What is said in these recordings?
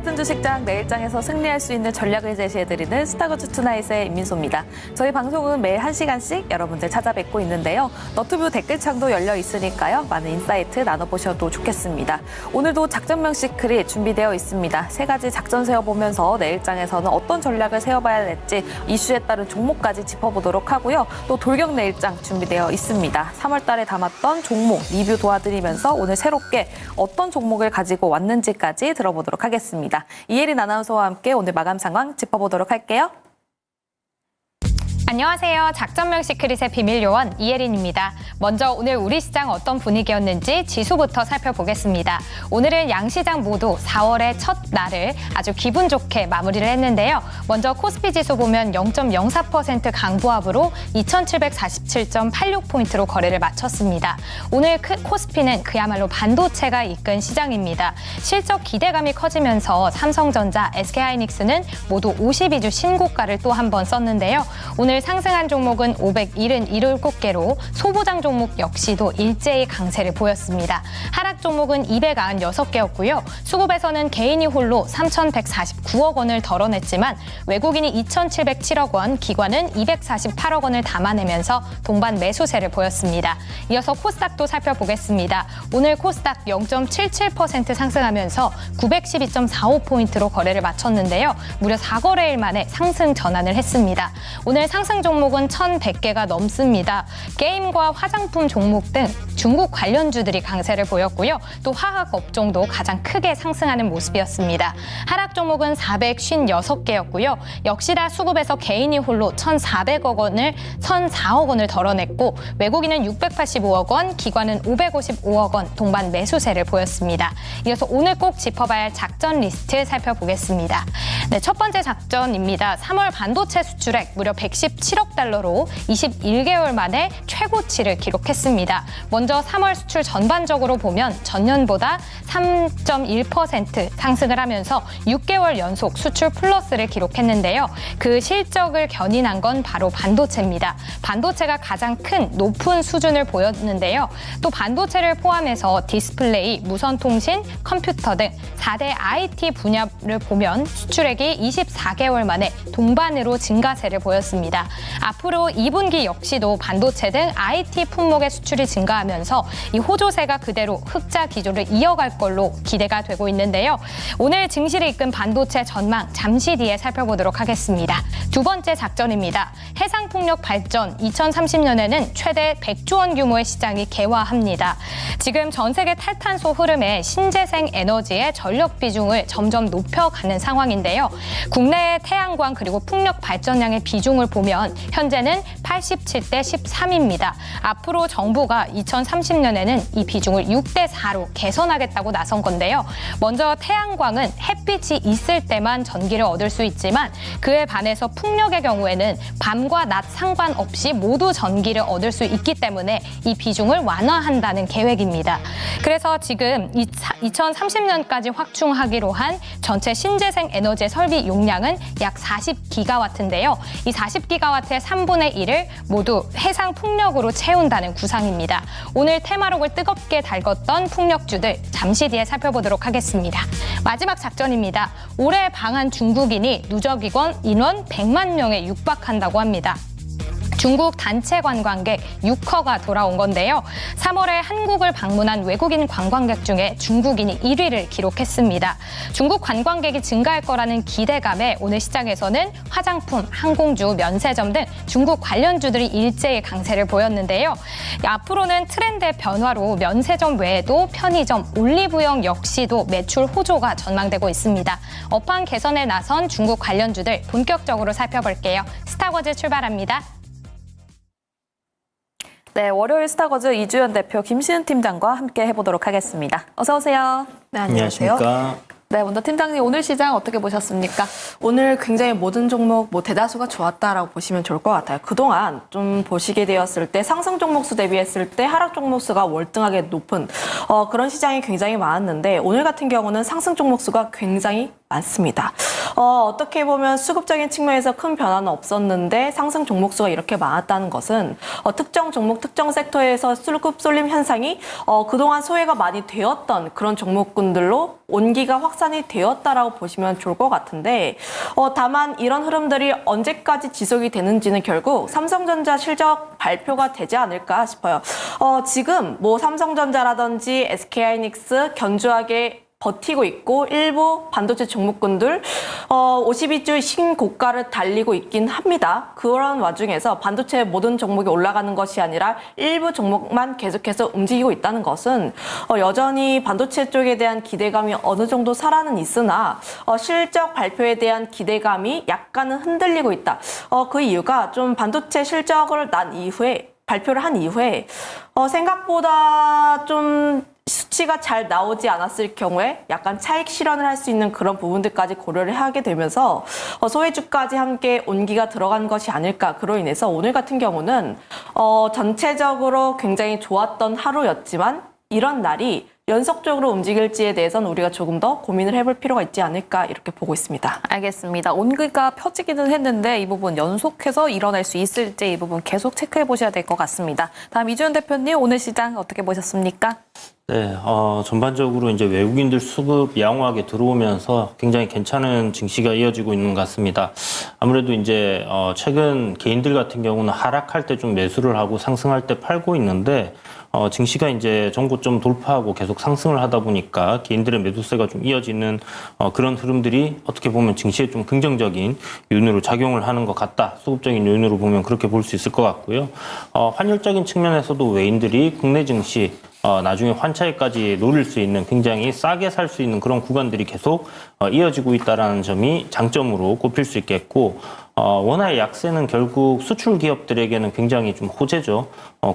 같은 주식장 내일장에서 승리할 수 있는 전략을 제시해드리는 스타거즈 투나잇의 임민소입니다. 저희 방송은 매일 1시간씩 여러분들 찾아뵙고 있는데요. 너튜브 댓글창도 열려 있으니까요. 많은 인사이트 나눠보셔도 좋겠습니다. 오늘도 작전명 시크릿 준비되어 있습니다. 3가지 작전 세워보면서 내일장에서는 어떤 전략을 세워봐야 될지 이슈에 따른 종목까지 짚어보도록 하고요. 또 돌격 내일장 준비되어 있습니다. 3월 달에 담았던 종목 리뷰 도와드리면서 오늘 새롭게 어떤 종목을 가지고 왔는지까지 들어보도록 하겠습니다. 이혜린 아나운서와 함께 오늘 마감 상황 짚어보도록 할게요. 안녕하세요. 작전명 시크릿의 비밀 요원 이혜린입니다. 먼저 오늘 우리 시장 어떤 분위기였는지 지수부터 살펴보겠습니다. 오늘은 양시장 모두 4월의 첫 날을 아주 기분 좋게 마무리를 했는데요. 먼저 코스피 지수 보면 0.04% 강보합으로 2747.86포인트로 거래를 마쳤습니다. 오늘 코스피는 그야말로 반도체가 이끈 시장입니다. 실적 기대감이 커지면서 삼성전자, SK하이닉스는 모두 52주 신고가를 또 한 번 썼는데요. 오늘 상승한 종목은 577개로 소부장 종목 역시도 일제히 강세를 보였습니다. 하락 종목은 296개였고요. 수급에서는 개인이 홀로 3,149억 원을 덜어냈지만 외국인이 2,707억 원, 기관은 248억 원을 담아내면서 동반 매수세를 보였습니다. 이어서 코스닥도 살펴보겠습니다. 오늘 코스닥 0.77% 상승하면서 912.45포인트로 거래를 마쳤는데요. 무려 4거래일 만에 상승 전환을 했습니다. 오늘 상승 종목은 1,100개가 넘습니다. 게임과 화장품 종목 등 중국 관련주들이 강세를 보였고요. 또 화학 업종도 가장 크게 상승하는 모습이었습니다. 하락 종목은 456개였고요. 역시나 수급에서 개인이 홀로 1,400억 원을 1,004억 원을 덜어냈고 외국인은 685억 원, 기관은 555억 원 동반 매수세를 보였습니다. 이어서 오늘 꼭 짚어봐야 할 작전 리스트 살펴보겠습니다. 네, 첫 번째 작전입니다. 3월 반도체 수출액 무려 117억 달러로 21개월 만에 최고치를 기록했습니다. 먼저 3월 수출 전반적으로 보면 전년보다 3.1% 상승을 하면서 6개월 연속 수출 플러스를 기록했는데요. 그 실적을 견인한 건 바로 반도체입니다. 반도체가 가장 큰 높은 수준을 보였는데요. 또 반도체를 포함해서 디스플레이, 무선통신, 컴퓨터 등 4대 IT 분야를 보면 수출액이 24개월 만에 동반으로 증가세를 보였습니다. 앞으로 2분기 역시도 반도체 등 IT 품목의 수출이 증가하면서 이 호조세가 그대로 흑자 기조를 이어갈 걸로 기대가 되고 있는데요. 오늘 증시를 이끈 반도체 전망 잠시 뒤에 살펴보도록 하겠습니다. 두 번째 작전입니다. 해상풍력 발전 2030년에는 최대 100조 원 규모의 시장이 개화합니다. 지금 전 세계 탈탄소 흐름에 신재생 에너지의 전력 비중을 점점 높여가는 상황인데요. 국내의 태양광 그리고 풍력 발전량의 비중을 보면 현재는 87대 13입니다. 앞으로 정부가 2030년에는 이 비중을 6대 4로 개선하겠다고 나선 건데요. 먼저 태양광은 햇빛이 있을 때만 전기를 얻을 수 있지만 그에 반해서 풍력의 경우에는 밤과 낮 상관없이 모두 전기를 얻을 수 있기 때문에 이 비중을 완화한다는 계획입니다. 그래서 지금 2030년까지 확충하기로 한 전체 신재생 에너지 설비 용량은 약 40기가와트인데요. 이 40기가와트의 3분의 1을 모두 해상 풍력으로 채운다는 구상입니다. 오늘 테마록을 뜨겁게 달궜던 풍력주들 잠시 뒤에 살펴보도록 하겠습니다. 마지막 작전입니다. 올해 방한 중국인이 누적 인원 100만 명에 육박한다고 합니다. 중국 단체 관광객 6허가 돌아온 건데요. 3월에 한국을 방문한 외국인 관광객 중에 중국인이 1위를 기록했습니다. 중국 관광객이 증가할 거라는 기대감에 오늘 시장에서는 화장품, 항공주, 면세점 등 중국 관련주들이 일제히 강세를 보였는데요. 앞으로는 트렌드의 변화로 면세점 외에도 편의점, 올리브영 역시도 매출 호조가 전망되고 있습니다. 업황 개선에 나선 중국 관련주들 본격적으로 살펴볼게요. 스타거즈 출발합니다. 네, 월요일 스타거즈 이주연 대표 김시은 팀장과 함께 해보도록 하겠습니다. 어서 오세요. 네, 안녕하세요. 안녕하십니까. 네, 먼저 팀장님 오늘 시장 어떻게 보셨습니까? 오늘 굉장히 모든 종목 대다수가 좋았다라고 보시면 좋을 것 같아요. 그동안 좀 보시게 되었을 때 상승 종목 수 대비했을 때 하락 종목 수가 월등하게 높은 그런 시장이 굉장히 많았는데 오늘 같은 경우는 상승 종목 수가 굉장히 많습니다. 어떻게 보면 수급적인 측면에서 큰 변화는 없었는데 상승 종목수가 이렇게 많았다는 것은 특정 종목, 특정 섹터에서 수급 쏠림 현상이 그동안 소외가 많이 되었던 그런 종목군들로 온기가 확산이 되었다라고 보시면 좋을 것 같은데 다만 이런 흐름들이 언제까지 지속이 되는지는 결국 삼성전자 실적 발표가 되지 않을까 싶어요. 지금 뭐 삼성전자라든지 SK하이닉스 견조하게 버티고 있고 일부 반도체 종목군들 52주 신고가를 달리고 있긴 합니다. 그런 와중에서 반도체 모든 종목이 올라가는 것이 아니라 일부 종목만 계속해서 움직이고 있다는 것은 여전히 반도체 쪽에 대한 기대감이 어느 정도 살아는 있으나 실적 발표에 대한 기대감이 약간은 흔들리고 있다. 그 이유가 좀 반도체 실적을 발표를 한 이후에 생각보다 좀 수치가 잘 나오지 않았을 경우에 약간 차익 실현을 할 수 있는 그런 부분들까지 고려를 하게 되면서 소외주까지 함께 온기가 들어간 것이 아닐까. 그로 인해서 오늘 같은 경우는 전체적으로 굉장히 좋았던 하루였지만 이런 날이 연속적으로 움직일지에 대해서는 우리가 조금 더 고민을 해볼 필요가 있지 않을까 이렇게 보고 있습니다. 알겠습니다. 온기가 펴지기는 했는데 이 부분 연속해서 일어날 수 있을지 이 부분 계속 체크해 보셔야 될 것 같습니다. 다음 이주연 대표님, 오늘 시장 어떻게 보셨습니까? 네, 전반적으로 이제 외국인들 수급 양호하게 들어오면서 굉장히 괜찮은 증시가 이어지고 있는 것 같습니다. 아무래도 이제 최근 개인들 같은 경우는 하락할 때 좀 매수를 하고 상승할 때 팔고 있는데 증시가 이제 전고점 돌파하고 계속 상승을 하다 보니까 개인들의 매도세가 좀 이어지는 그런 흐름들이 어떻게 보면 증시에 좀 긍정적인 요인으로 작용을 하는 것 같다. 수급적인 요인으로 보면 그렇게 볼 수 있을 것 같고요. 환율적인 측면에서도 외인들이 국내 증시 나중에 환차익까지 노릴 수 있는 굉장히 싸게 살 수 있는 그런 구간들이 계속 이어지고 있다는 점이 장점으로 꼽힐 수 있겠고 원화의 약세는 결국 수출 기업들에게는 굉장히 좀 호재죠.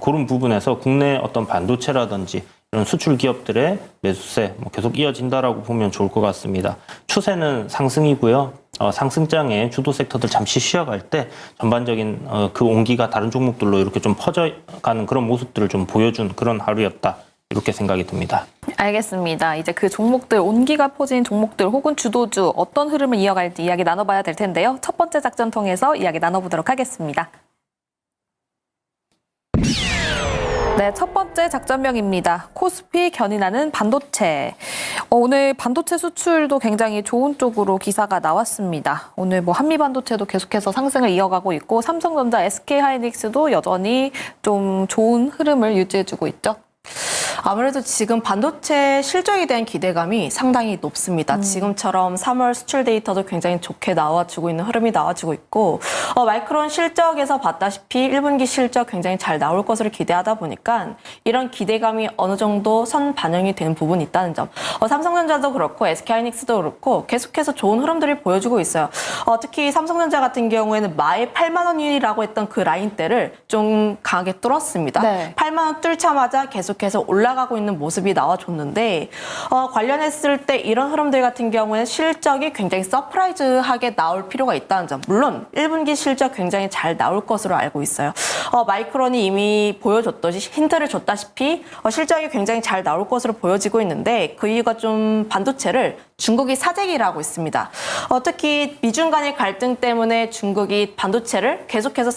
그런 부분에서 국내 어떤 반도체라든지 이런 수출 기업들의 매수세 계속 이어진다라고 보면 좋을 것 같습니다. 추세는 상승이고요. 상승장에 주도 섹터들 잠시 쉬어갈 때 전반적인 그 온기가 다른 종목들로 이렇게 좀 퍼져가는 그런 모습들을 좀 보여준 그런 하루였다. 이렇게 생각이 듭니다. 알겠습니다. 이제 그 종목들, 온기가 퍼진 종목들 혹은 주도주 어떤 흐름을 이어갈지 이야기 나눠봐야 될 텐데요. 첫 번째 작전 통해서 이야기 나눠보도록 하겠습니다. 네, 첫 번째 작전명입니다. 코스피 견인하는 반도체. 오늘 반도체 수출도 굉장히 좋은 쪽으로 기사가 나왔습니다. 오늘 뭐 한미 반도체도 계속해서 상승을 이어가고 있고 삼성전자, SK하이닉스도 여전히 좀 좋은 흐름을 유지해주고 있죠. 아무래도 지금 반도체 실적에 대한 기대감이 상당히 높습니다. 지금처럼 3월 수출 데이터도 굉장히 좋게 나와주고 있는 흐름이 나와주고 있고 마이크론 실적에서 봤다시피 1분기 실적 굉장히 잘 나올 것으로 기대하다 보니까 이런 기대감이 어느 정도 선 반영이 되는 부분이 있다는 점. 삼성전자도 그렇고 SK하이닉스도 그렇고 계속해서 좋은 흐름들을 보여주고 있어요. 특히 삼성전자 같은 경우에는 마에 8만 원이라고 했던 그 라인대를 좀 강하게 뚫었습니다. 네. 8만 원 뚫자마자 계속해서 올라가고 있는 모습이 나와줬는데 관련했을 때 이런 흐름들 같은 경우에는 실적이 굉장히 서프라이즈하게 나올 필요가 있다는 점. 물론 1분기 실적 굉장히 잘 나올 것으로 알고 있어요. 마이크론이 이미 보여줬듯이 힌트를 줬다시피 실적이 굉장히 잘 나올 것으로 보여지고 있는데 그 이유가 좀 반도체를 중국이 사재기를 하고 있습니다. 특히 미중 간의 갈등 때문에 중국이 반도체를 계속해서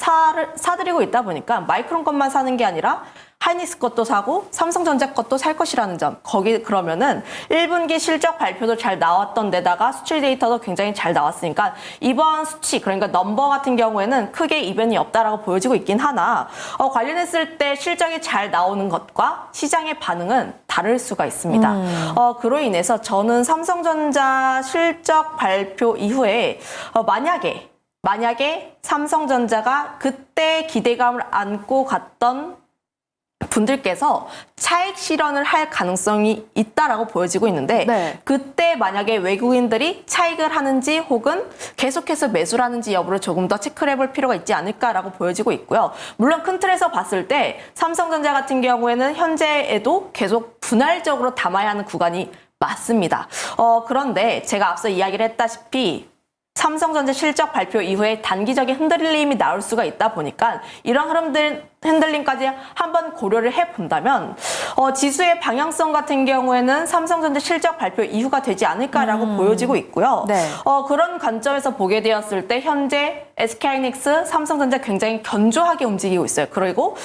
사들이고 있다 보니까 마이크론 것만 사는 게 아니라 하이닉스 것도 사고 삼성전자 것도 살 것이라는 점. 거기 그러면은 1분기 실적 발표도 잘 나왔던 데다가 수출 데이터도 굉장히 잘 나왔으니까 이번 수치 그러니까 넘버 같은 경우에는 크게 이변이 없다라고 보여지고 있긴 하나 관련했을 때 실적이 잘 나오는 것과 시장의 반응은 다를 수가 있습니다. 그로 인해서 저는 삼성전자 실적 발표 이후에 만약에 삼성전자가 그때 기대감을 안고 갔던 분들께서 차익 실현을 할 가능성이 있다라고 보여지고 있는데 네. 그때 만약에 외국인들이 차익을 하는지 혹은 계속해서 매수를 하는지 여부를 조금 더 체크를 해볼 필요가 있지 않을까라고 보여지고 있고요. 물론 큰 틀에서 봤을 때 삼성전자 같은 경우에는 현재에도 계속 분할적으로 담아야 하는 구간이 맞습니다. 그런데 제가 앞서 이야기를 했다시피 삼성전자 실적 발표 이후에 단기적인 흔들림이 나올 수가 있다 보니까 이런 흐름들 핸들링까지 한번 고려를 해본다면 지수의 방향성 같은 경우에는 삼성전자 실적 발표 이후가 되지 않을까라고 보여지고 있고요. 네. 그런 관점에서 보게 되었을 때 현재 SK하이닉스, 삼성전자 굉장히 견조하게 움직이고 있어요. 그리고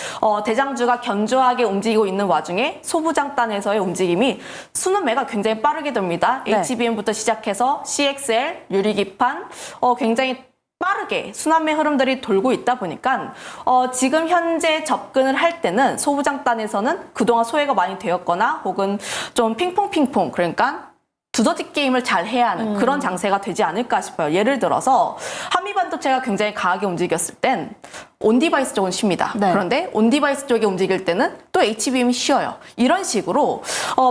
대장주가 견조하게 움직이고 있는 와중에 소부장단에서의 움직임이 순환매가 굉장히 빠르게 됩니다. 네. HBM부터 시작해서 CXL, 유리기판 굉장히 빠르게 순환매 흐름들이 돌고 있다 보니까 지금 현재 접근을 할 때는 소부장단에서는 그동안 소외가 많이 되었거나 혹은 좀 핑퐁 그러니까 두더지 게임을 잘 해야 하는 그런 장세가 되지 않을까 싶어요. 예를 들어서 한미반도체가 굉장히 강하게 움직였을 땐 온디바이스 쪽은 쉽니다. 네. 그런데 온디바이스 쪽에 움직일 때는 또 HBM이 쉬어요. 이런 식으로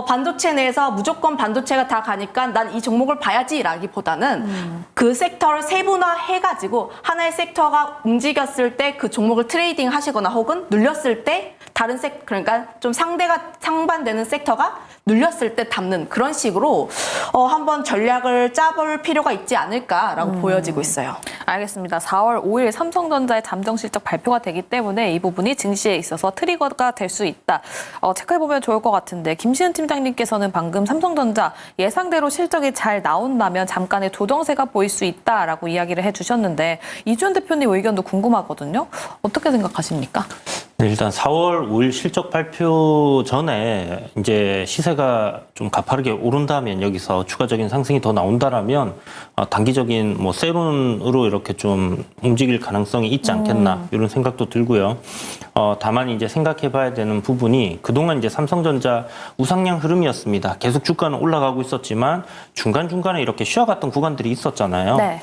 반도체 내에서 무조건 반도체가 다 가니까 난 이 종목을 봐야지라기보다는 그 섹터를 세분화해가지고 하나의 섹터가 움직였을 때 그 종목을 트레이딩 하시거나 혹은 눌렸을 때 다른 그러니까 좀 상반되는 섹터가 눌렸을 때 담는 그런 식으로 한번 전략을 짜볼 필요가 있지 않을까라고 보여지고 있어요. 알겠습니다. 4월 5일 삼성전자의 잠정 실적 발표가 되기 때문에 이 부분이 증시에 있어서 트리거가 될 수 있다. 체크해보면 좋을 것 같은데 김시은 팀장님께서는 방금 삼성전자 예상대로 실적이 잘 나온다면 잠깐의 조정세가 보일 수 있다라고 이야기를 해주셨는데 이주연 대표님 의견도 궁금하거든요. 어떻게 생각하십니까? 네, 일단 4월 5일 실적 발표 전에 이제 시세가 좀 가파르게 오른다면 여기서 추가적인 상승이 더 나온다라면 단기적인 뭐 세론으로 이렇게 좀 움직일 가능성이 있지 않겠나 이런 생각도 들고요. 다만 이제 생각해봐야 되는 부분이 그동안 이제 삼성전자 우상향 흐름이었습니다. 계속 주가는 올라가고 있었지만 중간중간에 이렇게 쉬어갔던 구간들이 있었잖아요. 네.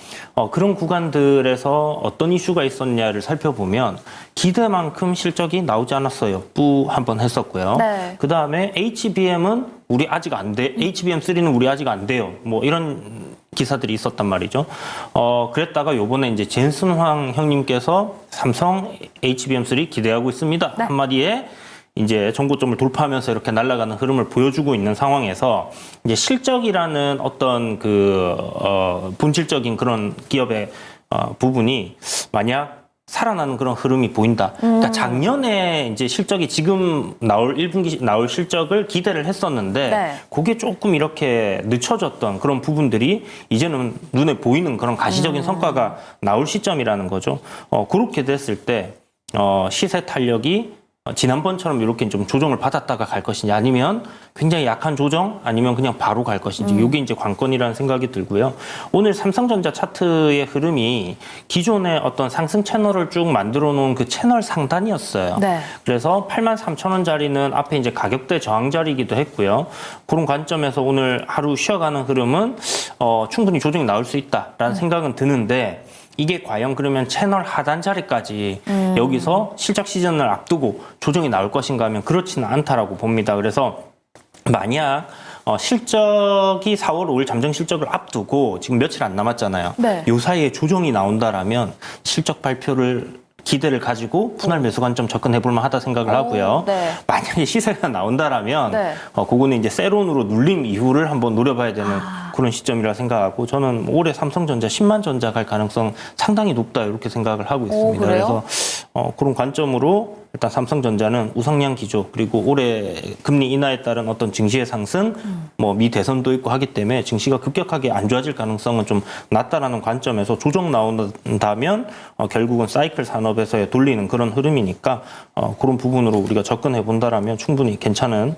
그런 구간들에서 어떤 이슈가 있었냐를 살펴보면 기대만큼 실적이 나오지 않았어요. 뿌 한번 했었고요. 네. 그 다음에 HBM은 우리 아직 안 돼. HBM3는 우리 아직 안 돼요. 뭐 이런 기사들이 있었단 말이죠. 그랬다가 요번에 이제 젠슨황 형님께서 삼성 HBM3 기대하고 있습니다. 네. 한마디에 이제 정고점을 돌파하면서 이렇게 날아가는 흐름을 보여주고 있는 상황에서 이제 실적이라는 어떤 본질적인 그런 기업의 부분이 만약 살아나는 그런 흐름이 보인다. 그러니까 작년에 이제 실적이 지금 나올 1분기 나올 실적을 기대를 했었는데 네. 그게 조금 이렇게 늦춰졌던 그런 부분들이 이제는 눈에 보이는 그런 가시적인 성과가 나올 시점이라는 거죠. 그렇게 됐을 때 시세 탄력이 지난번처럼 이렇게 좀 조정을 받았다가 갈 것인지 아니면 굉장히 약한 조정 아니면 그냥 바로 갈 것인지 이게 이제 관건이라는 생각이 들고요. 오늘 삼성전자 차트의 흐름이 기존의 어떤 상승 채널을 쭉 만들어 놓은 그 채널 상단이었어요. 네. 그래서 83,000원짜리는 앞에 이제 가격대 저항 자리이기도 했고요. 그런 관점에서 오늘 하루 쉬어가는 흐름은 충분히 조정이 나올 수 있다라는 생각은 드는데 이게 과연 그러면 채널 하단 자리까지 여기서 실적 시즌을 앞두고 조정이 나올 것인가 하면 그렇지는 않다라고 봅니다. 그래서 만약 실적이 4월 5일 잠정 실적을 앞두고 지금 며칠 안 남았잖아요. 네. 요 사이에 조정이 나온다라면 실적 발표를 기대를 가지고 분할 매수 관점 접근해 볼 만하다 생각을 하고요. 네. 만약에 시세가 나온다라면 네. 그거는 이제 세론으로 눌림 이후를 한번 노려봐야 되는 그런 시점이라 생각하고 저는 올해 삼성전자 10만 전자 갈 가능성 상당히 높다 이렇게 생각을 하고 있습니다. 그래요? 그래서 그런 관점으로 일단 삼성전자는 우상향 기조 그리고 올해 금리 인하에 따른 어떤 증시의 상승 뭐 미 대선도 있고 하기 때문에 증시가 급격하게 안 좋아질 가능성은 좀 낮다라는 관점에서 조정 나온다면 결국은 사이클 산업에서의 돌리는 그런 흐름이니까 그런 부분으로 우리가 접근해 본다라면 충분히 괜찮은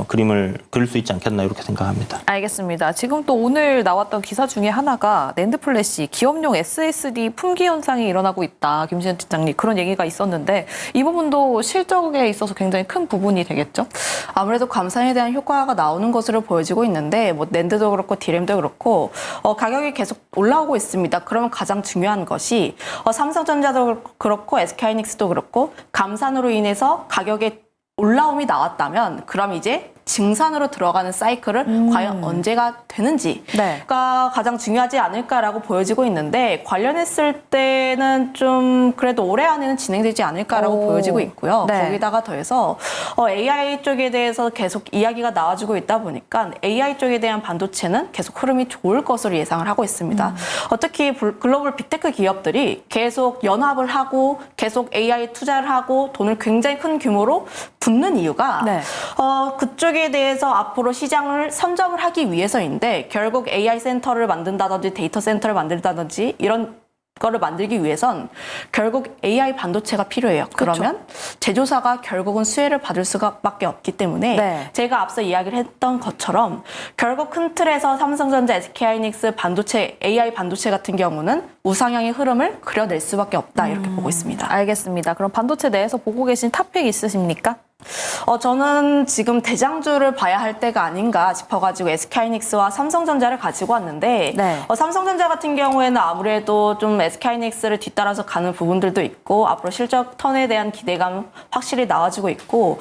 그림을 그릴 수 있지 않겠나 이렇게 생각합니다. 알겠습니다. 지금 또 오늘 나왔던 기사 중에 하나가 낸드 플래시 기업용 SSD 품귀 현상이 일어나고 있다. 김신현 팀장님 그런 얘기가 있었는데 이 부분도 실적에 있어서 굉장히 큰 부분이 되겠죠? 아무래도 감산에 대한 효과가 나오는 것으로 보여지고 있는데 뭐 낸드도 그렇고 디램도 그렇고 가격이 계속 올라오고 있습니다. 그러면 가장 중요한 것이 삼성전자도 그렇고 SK하이닉스도 그렇고 감산으로 인해서 가격에 올라옴이 나왔다면 그럼 이제 증산으로 들어가는 사이클을 과연 언제가 되는지가 네. 가장 중요하지 않을까라고 보여지고 있는데 관련했을 때는 좀 그래도 올해 안에는 진행되지 않을까라고 보여지고 있고요. 네. 거기다가 더해서 AI 쪽에 대해서 계속 이야기가 나와주고 있다 보니까 AI 쪽에 대한 반도체는 계속 흐름이 좋을 것으로 예상을 하고 있습니다. 특히 글로벌 빅테크 기업들이 계속 연합을 하고 계속 AI 투자를 하고 돈을 굉장히 큰 규모로 붓는 이유가 네. 그쪽에 대해서 앞으로 시장을 선점을 하기 위해서인데 결국 AI 센터를 만든다든지 데이터 센터를 만든다든지 이런 거를 만들기 위해선 결국 AI 반도체가 필요해요. 그러면 제조사가 결국은 수혜를 받을 수밖에 없기 때문에 네. 제가 앞서 이야기를 했던 것처럼 결국 큰 틀에서 삼성전자, SK하이닉스 반도체, AI 반도체 같은 경우는 우상향의 흐름을 그려낼 수밖에 없다 이렇게 보고 있습니다. 알겠습니다. 그럼 반도체 내에서 보고 계신 탑픽 있으십니까? 저는 지금 대장주를 봐야 할 때가 아닌가 싶어가지고 SK하이닉스와 삼성전자를 가지고 왔는데 네. 삼성전자 같은 경우에는 아무래도 좀 SK하이닉스를 뒤따라서 가는 부분들도 있고 앞으로 실적 턴에 대한 기대감 확실히 나와주고 있고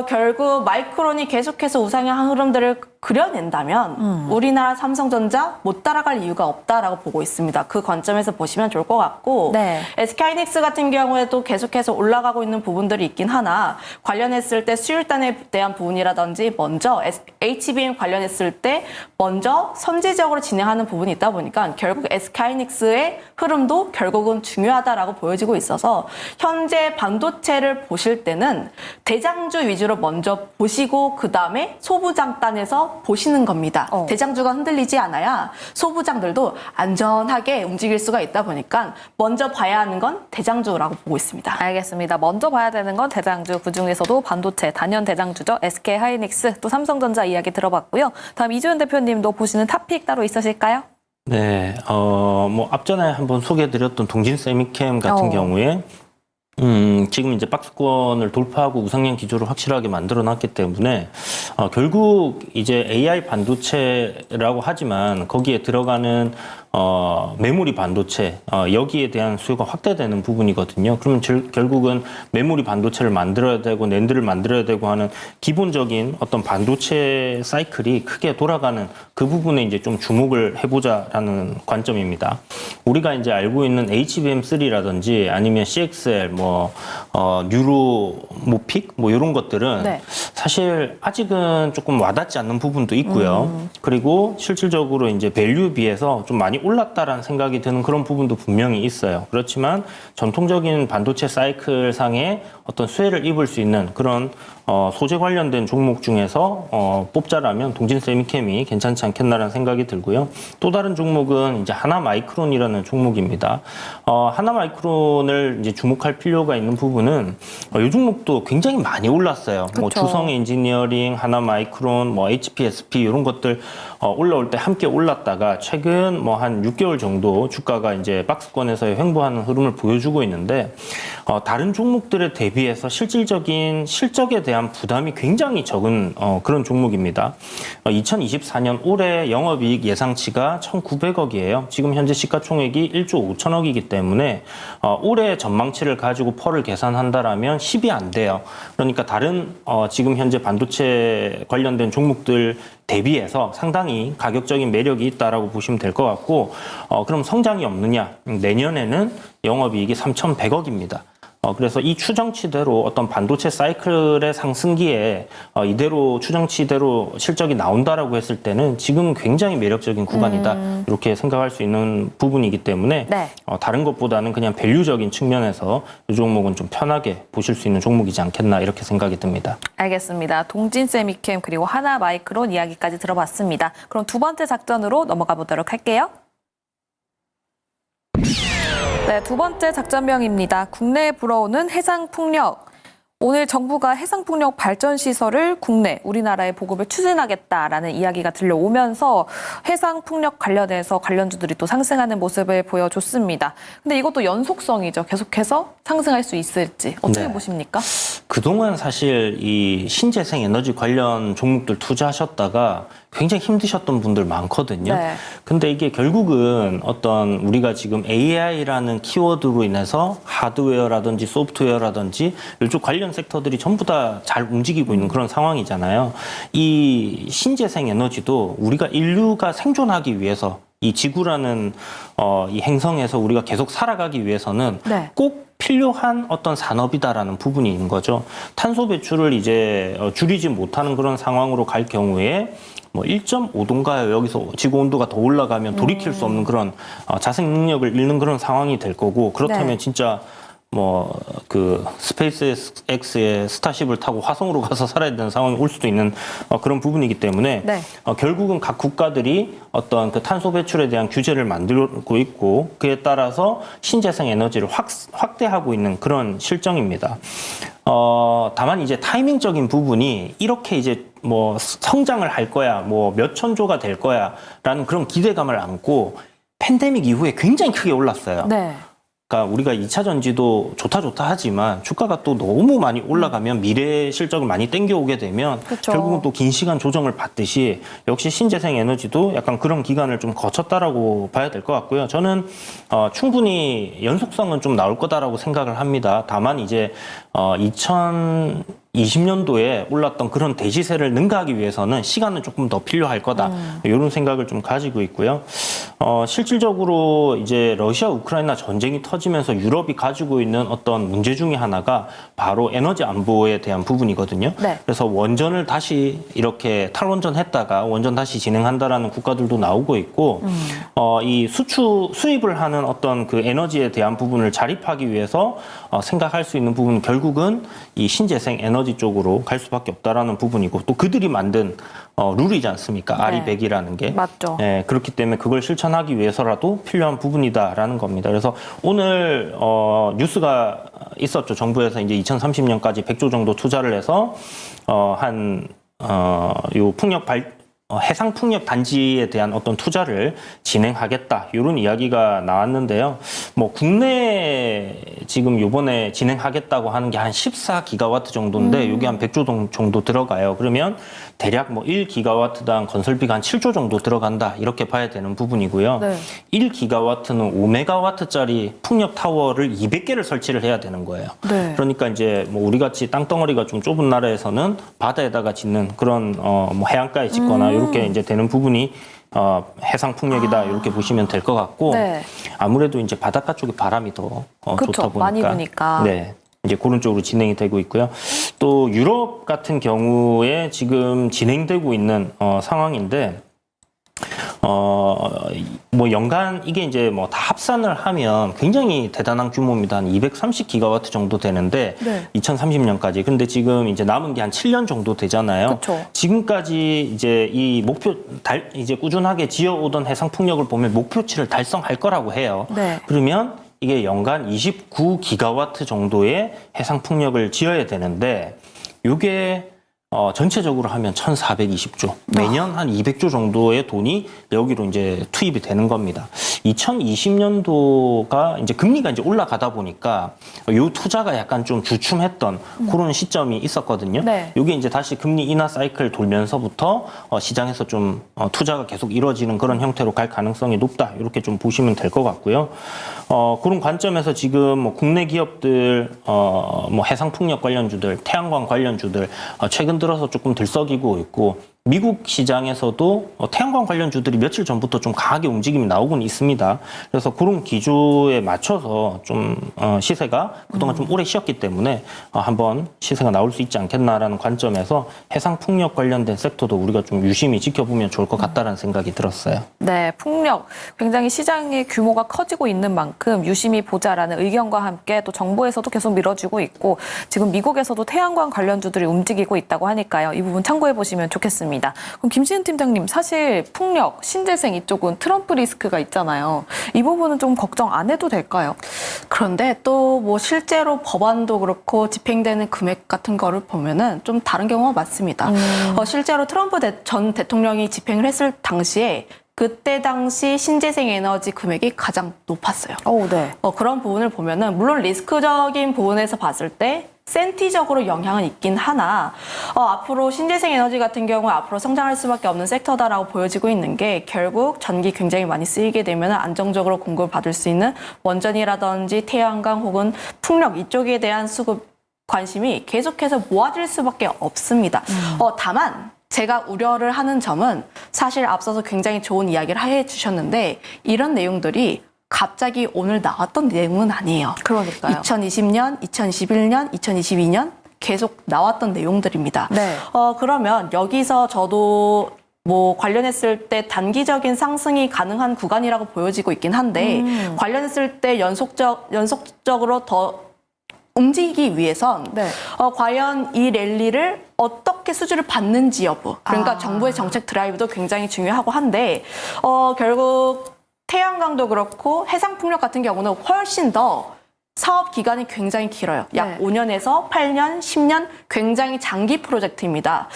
결국 마이크론이 계속해서 우상향 흐름들을 그려낸다면 우리나라 삼성전자 못 따라갈 이유가 없다라고 보고 있습니다. 그 관점에서 보시면 좋을 것 같고 네. SK하이닉스 같은 경우에도 계속해서 올라가고 있는 부분들이 있긴 하나 관련했을 때 수율단에 대한 부분이라든지 먼저 HBM 관련했을 때 먼저 선제적으로 진행하는 부분이 있다 보니까 결국 SK하이닉스의 흐름도 결국은 중요하다라고 보여지고 있어서 현재 반도체를 보실 때는 대장주 위주로 먼저 보시고 그 다음에 소부장단에서 보시는 겁니다. 대장주가 흔들리지 않아야 소부장들도 안전하게 움직일 수가 있다 보니까 먼저 봐야 하는 건 대장주라고 보고 있습니다. 알겠습니다. 먼저 봐야 되는 건 대장주, 그중에서도 반도체, 단연 대장주죠. SK하이닉스, 또 삼성전자 이야기 들어봤고요. 다음 이주연 대표님도 보시는 탑픽 따로 있으실까요? 네, 앞전에 한번 소개해드렸던 동진 세미캠 같은 경우에 지금 이제 박스권을 돌파하고 우상향 기조를 확실하게 만들어 놨기 때문에 결국 이제 AI 반도체라고 하지만 거기에 들어가는 메모리 반도체 여기에 대한 수요가 확대되는 부분이거든요. 그러면 결국은 메모리 반도체를 만들어야 되고 낸드를 만들어야 되고 하는 기본적인 어떤 반도체 사이클이 크게 돌아가는 그 부분에 이제 좀 주목을 해보자라는 관점입니다. 우리가 이제 알고 있는 HBM3라든지 아니면 CXL 뉴로모픽 이런 것들은 네. 사실 아직은 조금 와닿지 않는 부분도 있고요. 그리고 실질적으로 이제 밸류에 비해서 좀 많이 올랐다라는 생각이 드는 그런 부분도 분명히 있어요. 그렇지만 전통적인 반도체 사이클 상의 어떤 수혜를 입을 수 있는 그런 소재 관련된 종목 중에서 뽑자라면 동진 세미캠이 괜찮지 않겠나라는 생각이 들고요. 또 다른 종목은 이제 하나마이크론이라는 종목입니다. 하나마이크론을 이제 주목할 필요가 있는 부분은 이 종목도 굉장히 많이 올랐어요. 주성 엔지니어링, 하나마이크론, HPSP 이런 것들 올라올 때 함께 올랐다가 최근 한 6개월 정도 주가가 이제 박스권에서 횡보하는 흐름을 보여주고 있는데 다른 종목들에 대비해서 실질적인 실적에 대한 부담이 굉장히 적은 그런 종목입니다. 2024년 올해 영업이익 예상치가 1,900억이에요. 지금 현재 시가총액이 1조 5천억이기 때문에 올해 전망치를 가지고 펄을 계산한다라면 10이 안 돼요. 그러니까 다른 지금 현재 반도체 관련된 종목들 대비해서 상당히 가격적인 매력이 있다라고 보시면 될 것 같고 그럼 성장이 없느냐? 내년에는 영업이익이 3,100억입니다. 그래서 이 추정치대로 어떤 반도체 사이클의 상승기에 이대로 추정치대로 실적이 나온다라고 했을 때는 지금 굉장히 매력적인 구간이다 이렇게 생각할 수 있는 부분이기 때문에 네. 다른 것보다는 그냥 밸류적인 측면에서 이 종목은 좀 편하게 보실 수 있는 종목이지 않겠나 이렇게 생각이 듭니다. 알겠습니다. 동진 세미캠 그리고 하나마이크론 이야기까지 들어봤습니다. 그럼 두 번째 작전으로 넘어가 보도록 할게요. 네, 두 번째 작전명입니다. 국내에 불어오는 해상풍력. 오늘 정부가 해상풍력 발전시설을 우리나라에 보급을 추진하겠다라는 이야기가 들려오면서 해상풍력 관련해서 관련주들이 또 상승하는 모습을 보여줬습니다. 근데 이것도 연속성이죠. 계속해서 상승할 수 있을지 어떻게 네. 보십니까? 그동안 사실 이 신재생 에너지 관련 종목들 투자하셨다가 굉장히 힘드셨던 분들 많거든요. 네. 근데 이게 결국은 어떤 우리가 지금 AI라는 키워드로 인해서 하드웨어라든지 소프트웨어라든지 이쪽 관련 관련 섹터들이 전부 다 잘 움직이고 있는 그런 상황이잖아요. 이 신재생 에너지도 우리가 인류가 생존하기 위해서 이 지구라는 이 행성에서 우리가 계속 살아가기 위해서는 네. 꼭 필요한 어떤 산업이다라는 부분이 있는 거죠. 탄소 배출을 이제 줄이지 못하는 그런 상황으로 갈 경우에 뭐 1.5도인가요? 여기서 지구 온도가 더 올라가면 돌이킬 수 없는 그런 자생 능력을 잃는 그런 상황이 될 거고, 그렇다면 네. 진짜 뭐 그 스페이스X의 스타쉽을 타고 화성으로 가서 살아야 되는 상황이 올 수도 있는 그런 부분이기 때문에 네. 결국은 각 국가들이 어떤 그 탄소 배출에 대한 규제를 만들고 있고, 그에 따라서 신재생 에너지를 확대하고 있는 그런 실정입니다. 다만 이제 타이밍적인 부분이 이렇게 이제 뭐 성장을 할 거야, 뭐 몇 천조가 될 거야라는 그런 기대감을 안고 팬데믹 이후에 굉장히 크게 올랐어요. 네. 그러니까 우리가 2차 전지도 좋다 하지만 주가가 또 너무 많이 올라가면 미래 실적을 많이 땡겨오게 되면 그쵸. 결국은 또 긴 시간 조정을 받듯이 역시 신재생 에너지도 약간 그런 기간을 좀 거쳤다라고 봐야 될 것 같고요. 저는 충분히 연속성은 좀 나올 거다라고 생각을 합니다. 다만 이제 2020년도에 올랐던 그런 대시세를 능가하기 위해서는 시간은 조금 더 필요할 거다. 이런 생각을 좀 가지고 있고요. 실질적으로 이제 러시아 우크라이나 전쟁이 터지면서 유럽이 가지고 있는 어떤 문제 중에 하나가 바로 에너지 안보에 대한 부분이거든요. 네. 그래서 원전을 다시 이렇게 탈원전 했다가 원전 다시 진행한다라는 국가들도 나오고 있고, 이 수입을 하는 어떤 그 에너지에 대한 부분을 자립하기 위해서 생각할 수 있는 부분은 결국은 이 신재생 에너지 쪽으로 갈 수밖에 없다라는 부분이고, 또 그들이 만든 룰이지 않습니까? 네. RE100이라는 게. 맞죠. 예, 그렇기 때문에 그걸 실천하기 위해서라도 필요한 부분이다라는 겁니다. 그래서 오늘 뉴스가 있었죠. 정부에서 이제 2030년까지 100조 정도 투자를 해서 요 해상 풍력 단지에 대한 어떤 투자를 진행하겠다, 이런 이야기가 나왔는데요. 뭐 국내 지금 요번에 진행하겠다고 하는 게 한 14기가와트 정도인데 이게 한 100조 정도 들어가요. 그러면 대략 뭐 1기가와트당 건설비가 한 7조 정도 들어간다, 이렇게 봐야 되는 부분이고요. 네. 1기가와트는 5메가와트짜리 풍력 타워를 200개를 설치를 해야 되는 거예요. 네. 그러니까 이제 뭐 우리 같이 땅덩어리가 좀 좁은 나라에서는 바다에다가 짓는 그런 뭐 해안가에 짓거나 이렇게 이제 되는 부분이 해상 풍력이다, 이렇게 보시면 될 것 같고, 네. 아무래도 이제 바닷가 쪽에 바람이 더 그쵸, 좋다 보니까, 많이 부니까. 네, 이제 그런 쪽으로 진행이 되고 있고요. 또 유럽 같은 경우에 지금 진행되고 있는 상황인데, 뭐 연간 이게 이제 뭐 다 합산을 하면 굉장히 대단한 규모입니다. 한 230기가와트 정도 되는데, 네. 2030년까지. 근데 지금 이제 남은 게 한 7년 정도 되잖아요. 그쵸. 지금까지 이제 이 이제 꾸준하게 지어오던 해상 풍력을 보면 목표치를 달성할 거라고 해요. 네. 그러면 이게 연간 29기가와트 정도의 해상 풍력을 지어야 되는데, 이게 전체적으로 하면 1,420조, 매년 한 200조 정도의 돈이 여기로 이제 투입이 되는 겁니다. 2020년도가 이제 금리가 이제 올라가다 보니까 요 투자가 약간 좀 주춤했던 그런 시점이 있었거든요. 네. 요게 이제 다시 금리 인하 사이클 돌면서부터 시장에서 좀 투자가 계속 이루어지는 그런 형태로 갈 가능성이 높다, 이렇게 좀 보시면 될 것 같고요. 그런 관점에서 지금 뭐 국내 기업들, 뭐 해상 풍력 관련주들, 태양광 관련주들 최근 들어서 조금 들썩이고 있고, 미국 시장에서도 태양광 관련주들이 며칠 전부터 좀 강하게 움직임이 나오곤 있습니다. 그래서 그런 기조에 맞춰서 좀 시세가 그동안 좀 오래 쉬었기 때문에 한번 시세가 나올 수 있지 않겠나라는 관점에서 해상 풍력 관련된 섹터도 우리가 좀 유심히 지켜보면 좋을 것 같다라는 생각이 들었어요. 네, 풍력 굉장히 시장의 규모가 커지고 있는 만큼 유심히 보자라는 의견과 함께 또 정부에서도 계속 밀어주고 있고, 지금 미국에서도 태양광 관련주들이 움직이고 있다고 하니까요. 이 부분 참고해 보시면 좋겠습니다. 그럼 김시은 팀장님, 사실 풍력, 신재생 이쪽은 트럼프 리스크가 있잖아요. 이 부분은 좀 걱정 안 해도 될까요? 그런데 또 뭐 실제로 법안도 그렇고 집행되는 금액 같은 거를 보면은 좀 다른 경우가 많습니다. 실제로 트럼프 전 대통령이 집행을 했을 당시에 그때 당시 신재생 에너지 금액이 가장 높았어요. 네. 그런 부분을 보면은 물론 리스크적인 부분에서 봤을 때 센티적으로 영향은 있긴 하나, 앞으로 신재생 에너지 같은 경우 앞으로 성장할 수밖에 없는 섹터다라고 보여지고 있는 게, 결국 전기 굉장히 많이 쓰이게 되면 안정적으로 공급을 받을 수 있는 원전이라든지 태양광 혹은 풍력 이쪽에 대한 수급 관심이 계속해서 모아질 수밖에 없습니다. 다만 제가 우려를 하는 점은 사실 앞서서 굉장히 좋은 이야기를 해주셨는데 이런 내용들이 갑자기 오늘 나왔던 내용은 아니에요. 그러니까요. 2020년, 2021년, 2022년 계속 나왔던 내용들입니다. 네. 그러면 여기서 저도 뭐 관련했을 때 단기적인 상승이 가능한 구간이라고 보여지고 있긴 한데 관련했을 때 연속적으로 더 움직이기 위해선 네. 과연 이 랠리를 어떻게 수주를 받는지 여부 그러니까 정부의 정책 드라이브도 굉장히 중요하고 한데 결국 태양광도 그렇고 해상풍력 같은 경우는 훨씬 더 사업 기간이 굉장히 길어요. 약 네. 5년에서 8년, 10년 굉장히 장기 프로젝트입니다.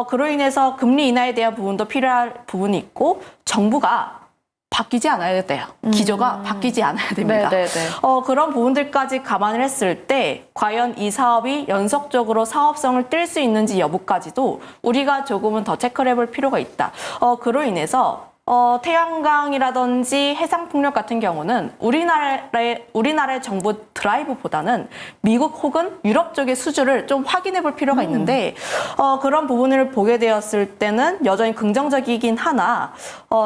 그로 인해서 금리 인하에 대한 부분도 필요할 부분이 있고 정부가 바뀌지 않아야 돼요. 기조가 바뀌지 않아야 됩니다. 네. 그런 부분들까지 감안을 했을 때 과연 이 사업이 연속적으로 사업성을 띨 수 있는지 여부까지도 우리가 조금은 더 체크를 해볼 필요가 있다. 그로 인해서 태양광이라든지 해상풍력 같은 경우는 우리나라의 정부 드라이브보다는 미국 혹은 유럽 쪽의 수주를 좀 확인해 볼 필요가 있는데 그런 부분을 보게 되었을 때는 여전히 긍정적이긴 하나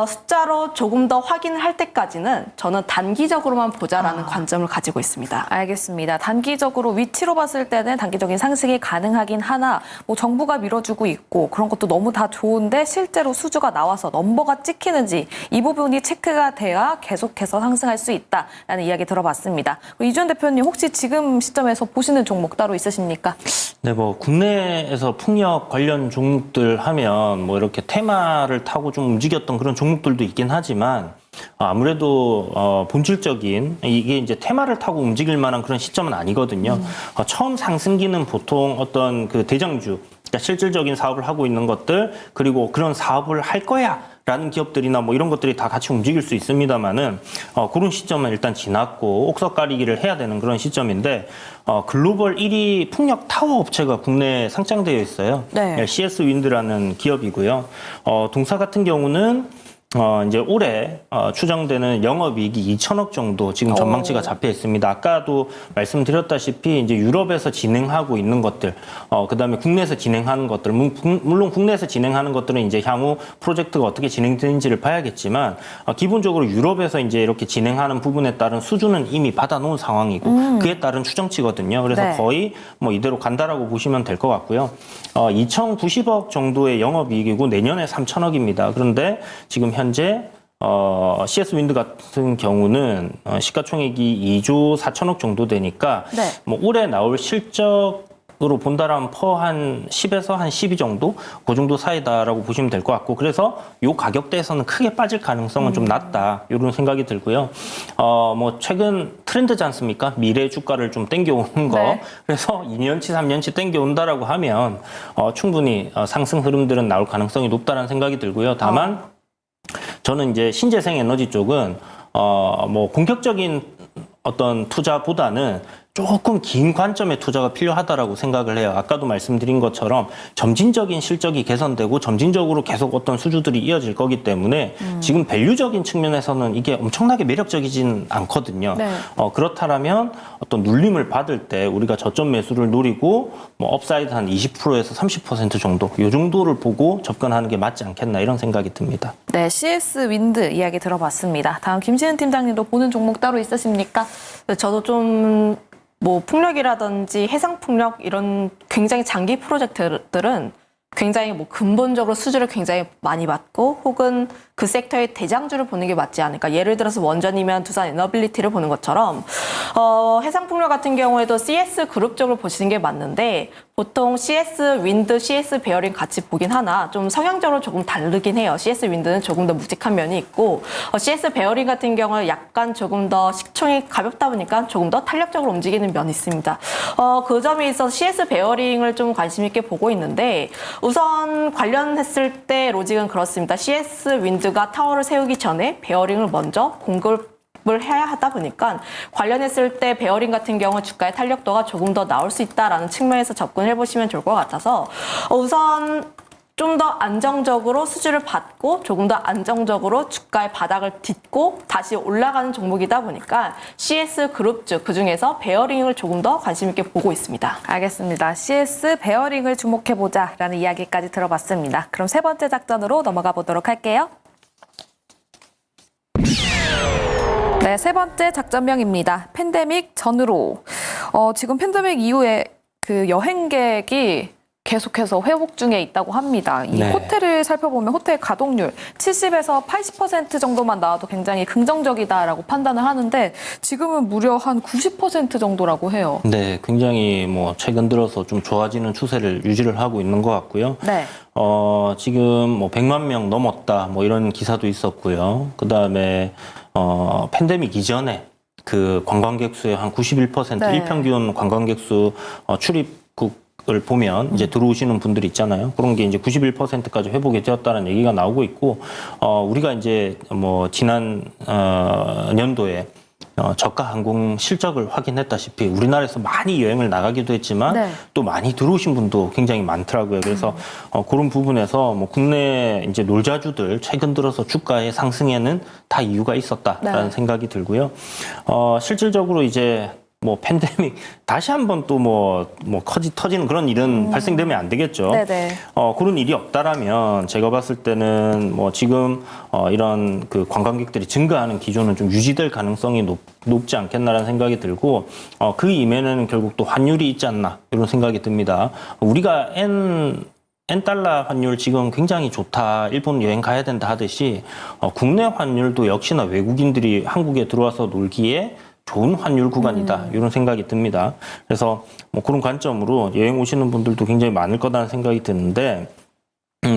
숫자로 조금 더 확인을 할 때까지는 저는 단기적으로만 보자라는 관점을 가지고 있습니다. 알겠습니다. 단기적으로 위치로 봤을 때는 단기적인 상승이 가능하긴 하나 뭐 정부가 밀어주고 있고 그런 것도 너무 다 좋은데 실제로 수주가 나와서 넘버가 찍히는지 이 부분이 체크가 돼야 계속해서 상승할 수 있다라는 이야기 들어봤습니다. 이주연 대표님 혹시 지금 시점에서 보시는 종목 따로 있으십니까? 네, 뭐 국내에서 풍력 관련 종목들 하면 뭐 이렇게 테마를 타고 좀 움직였던 그런 종목들도 있긴 하지만 아무래도 본질적인 이게 이제 테마를 타고 움직일 만한 그런 시점은 아니거든요. 처음 상승기는 보통 어떤 그 대장주, 그러니까 실질적인 사업을 하고 있는 것들 그리고 그런 사업을 할 거야. 라는 기업들이나 뭐 이런 것들이 다 같이 움직일 수 있습니다만은 그런 시점은 일단 지났고 옥석 가리기를 해야 되는 그런 시점인데 글로벌 1위 풍력 타워 업체가 국내에 상장되어 있어요. 네. CS 윈드라는 기업이고요. 동사 같은 경우는 이제 올해 추정되는 영업이익이 2천억 정도 지금 전망치가 잡혀 있습니다. 아까도 말씀드렸다시피 이제 유럽에서 진행하고 있는 것들, 그다음에 국내에서 진행하는 것들, 물론 국내에서 진행하는 것들은 이제 향후 프로젝트가 어떻게 진행되는지를 봐야겠지만 기본적으로 유럽에서 이제 이렇게 진행하는 부분에 따른 수주는 이미 받아놓은 상황이고 그에 따른 추정치거든요. 그래서 네. 거의 뭐 이대로 간다라고 보시면 될 것 같고요. 2,090억 정도의 영업이익이고 내년에 3천억입니다. 그런데 지금 현재 CS 윈드 같은 경우는 시가총액이 2조 4천억 정도 되니까 네. 뭐 올해 나올 실적으로 본다라면 퍼 한 10에서 한 12 정도 그 정도 사이다라고 보시면 될 것 같고 그래서 요 가격대에서는 크게 빠질 가능성은 좀 낮다 이런 생각이 들고요. 뭐 최근 트렌드지 않습니까? 미래 주가를 좀 땡겨오는 거. 네. 그래서 2년치, 3년치 땡겨온다라고 하면 충분히 상승 흐름들은 나올 가능성이 높다라는 생각이 들고요. 다만 저는 이제 신재생 에너지 쪽은 뭐 공격적인 어떤 투자보다는 조금 긴 관점의 투자가 필요하다라고 생각을 해요. 아까도 말씀드린 것처럼 점진적인 실적이 개선되고 점진적으로 계속 어떤 수주들이 이어질 거기 때문에 지금 밸류적인 측면에서는 이게 엄청나게 매력적이진 않거든요. 네. 그렇다면 어떤 눌림을 받을 때 우리가 저점 매수를 노리고 뭐 업사이드 한 20%에서 30% 정도 이 정도를 보고 접근하는 게 맞지 않겠나 이런 생각이 듭니다. 네, CS 윈드 이야기 들어봤습니다. 다음 김시은 팀장님도 보는 종목 따로 있으십니까? 저도 좀 뭐 풍력이라든지 해상풍력 이런 굉장히 장기 프로젝트들은 굉장히 뭐 근본적으로 수주를 굉장히 많이 받고 혹은 그 섹터의 대장주를 보는 게 맞지 않을까. 예를 들어서 원전이면 두산 에너빌리티를 보는 것처럼 해상풍력 같은 경우에도 CS 그룹 쪽을 보시는 게 맞는데 보통 CS 윈드, CS 베어링 같이 보긴 하나 좀 성향적으로 조금 다르긴 해요. CS 윈드는 조금 더 묵직한 면이 있고 CS 베어링 같은 경우는 약간 조금 더 식총이 가볍다 보니까 조금 더 탄력적으로 움직이는 면이 있습니다. 그 점에 있어서 CS 베어링을 좀 관심 있게 보고 있는데 우선 관련했을 때 로직은 그렇습니다. CS 윈드가 타워를 세우기 전에 베어링을 먼저 공급을 해야 하다 보니까 관련했을 때 베어링 같은 경우 주가의 탄력도가 조금 더 나올 수 있다라는 측면에서 접근을 해보시면 좋을 것 같아서 우선 좀 더 안정적으로 수주를 받고 조금 더 안정적으로 주가의 바닥을 딛고 다시 올라가는 종목이다 보니까 CS 그룹주 그중에서 베어링을 조금 더 관심 있게 보고 있습니다. 알겠습니다. CS 베어링을 주목해보자라는 이야기까지 들어봤습니다. 그럼 세 번째 작전으로 넘어가 보도록 할게요. 네, 세 번째 작전명입니다. 팬데믹 전후로. 지금 팬데믹 이후에 그 여행객이 계속해서 회복 중에 있다고 합니다. 이 네. 호텔을 살펴보면 호텔 가동률 70에서 80% 정도만 나와도 굉장히 긍정적이다라고 판단을 하는데 지금은 무려 한 90% 정도라고 해요. 네, 굉장히 뭐 최근 들어서 좀 좋아지는 추세를 유지를 하고 있는 것 같고요. 네. 지금 뭐 100만 명 넘었다 뭐 이런 기사도 있었고요. 그다음에 팬데믹 이전에 그 관광객 수의 한 91% 네. 일평균 관광객 수 출입국을 보면 이제 들어오시는 분들이 있잖아요. 그런 게 이제 91%까지 회복이 되었다는 얘기가 나오고 있고 우리가 이제 뭐 지난 년도에 저가 항공 실적을 확인했다시피 우리나라에서 많이 여행을 나가기도 했지만 네. 또 많이 들어오신 분도 굉장히 많더라고요. 그래서 그런 부분에서 뭐 국내 이제 놀자주들 최근 들어서 주가의 상승에는 다 이유가 있었다라는 네. 생각이 들고요. 실질적으로 이제 뭐 팬데믹 다시 한번 또 뭐 터지는 그런 일은 발생되면 안 되겠죠. 네네. 그런 일이 없다라면 제가 봤을 때는 뭐 지금 이런 그 관광객들이 증가하는 기조는 좀 유지될 가능성이 높지 않겠나라는 생각이 들고 그 이면에는 결국 또 환율이 있지 않나 이런 생각이 듭니다. 우리가 엔달러 환율 지금 굉장히 좋다. 일본 여행 가야 된다 하듯이 국내 환율도 역시나 외국인들이 한국에 들어와서 놀기에 좋은 환율 구간이다. 이런 생각이 듭니다. 그래서 뭐 그런 관점으로 여행 오시는 분들도 굉장히 많을 거라는 생각이 드는데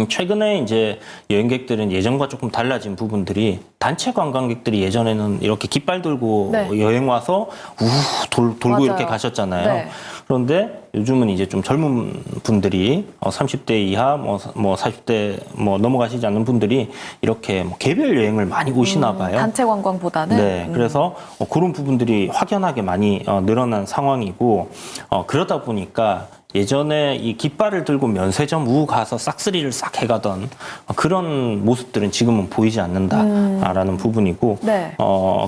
최근에 이제 여행객들은 예전과 조금 달라진 부분들이 단체 관광객들이 예전에는 이렇게 깃발 들고 네. 여행 와서 돌고 맞아요. 이렇게 가셨잖아요. 네. 그런데 요즘은 이제 좀 젊은 분들이 30대 이하 뭐 40대 뭐 넘어가시지 않는 분들이 이렇게 뭐 개별 여행을 많이 오시나 봐요. 단체 관광보다는 네, 그래서 그런 부분들이 확연하게 많이 늘어난 상황이고 그러다 보니까 예전에 이 깃발을 들고 면세점 우 가서 싹쓸이를 싹 해가던 그런 모습들은 지금은 보이지 않는다라는 부분이고 네.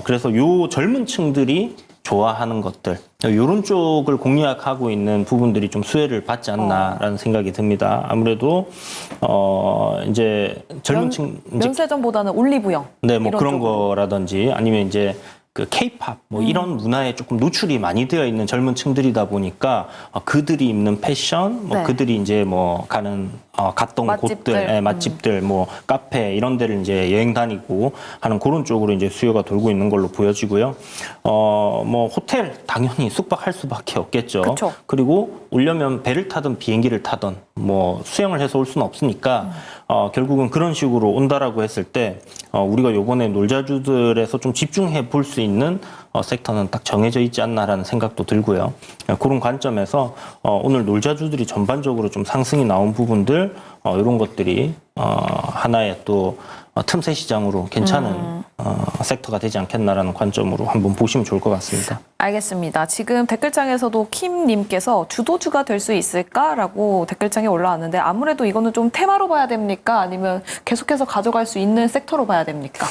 그래서 요 젊은 층들이 좋아하는 것들 이런 쪽을 공략하고 있는 부분들이 좀 수혜를 받지 않나라는 생각이 듭니다. 아무래도 이제 젊은 층 이제 면세점보다는 올리브영. 네, 뭐 이런 그런 쪽으로. 거라든지 아니면 이제 그 K-팝 뭐 이런 문화에 조금 노출이 많이 되어 있는 젊은 층들이다 보니까 그들이 입는 패션, 뭐 네. 그들이 이제 뭐 가는 갔던 맛집들. 곳들, 맛집들, 뭐 카페 이런 데를 이제 여행 다니고 하는 그런 쪽으로 이제 수요가 돌고 있는 걸로 보여지고요. 뭐 호텔 당연히 숙박할 수밖에 없겠죠. 그쵸. 그리고 오려면 배를 타든 비행기를 타든 뭐 수영을 해서 올 수는 없으니까 결국은 그런 식으로 온다라고 했을 때 우리가 요번에 놀자주들에서 좀 집중해 볼 수 있는 섹터는 딱 정해져 있지 않나라는 생각도 들고요. 그런 관점에서 오늘 놀자주들이 전반적으로 좀 상승이 나온 부분들 이런 것들이 하나의 또 틈새 시장으로 괜찮은 섹터가 되지 않겠나라는 관점으로 한번 보시면 좋을 것 같습니다. 알겠습니다. 지금 댓글창에서도 킴님께서 주도주가 될 수 있을까라고 댓글창에 올라왔는데 아무래도 이거는 좀 테마로 봐야 됩니까? 아니면 계속해서 가져갈 수 있는 섹터로 봐야 됩니까?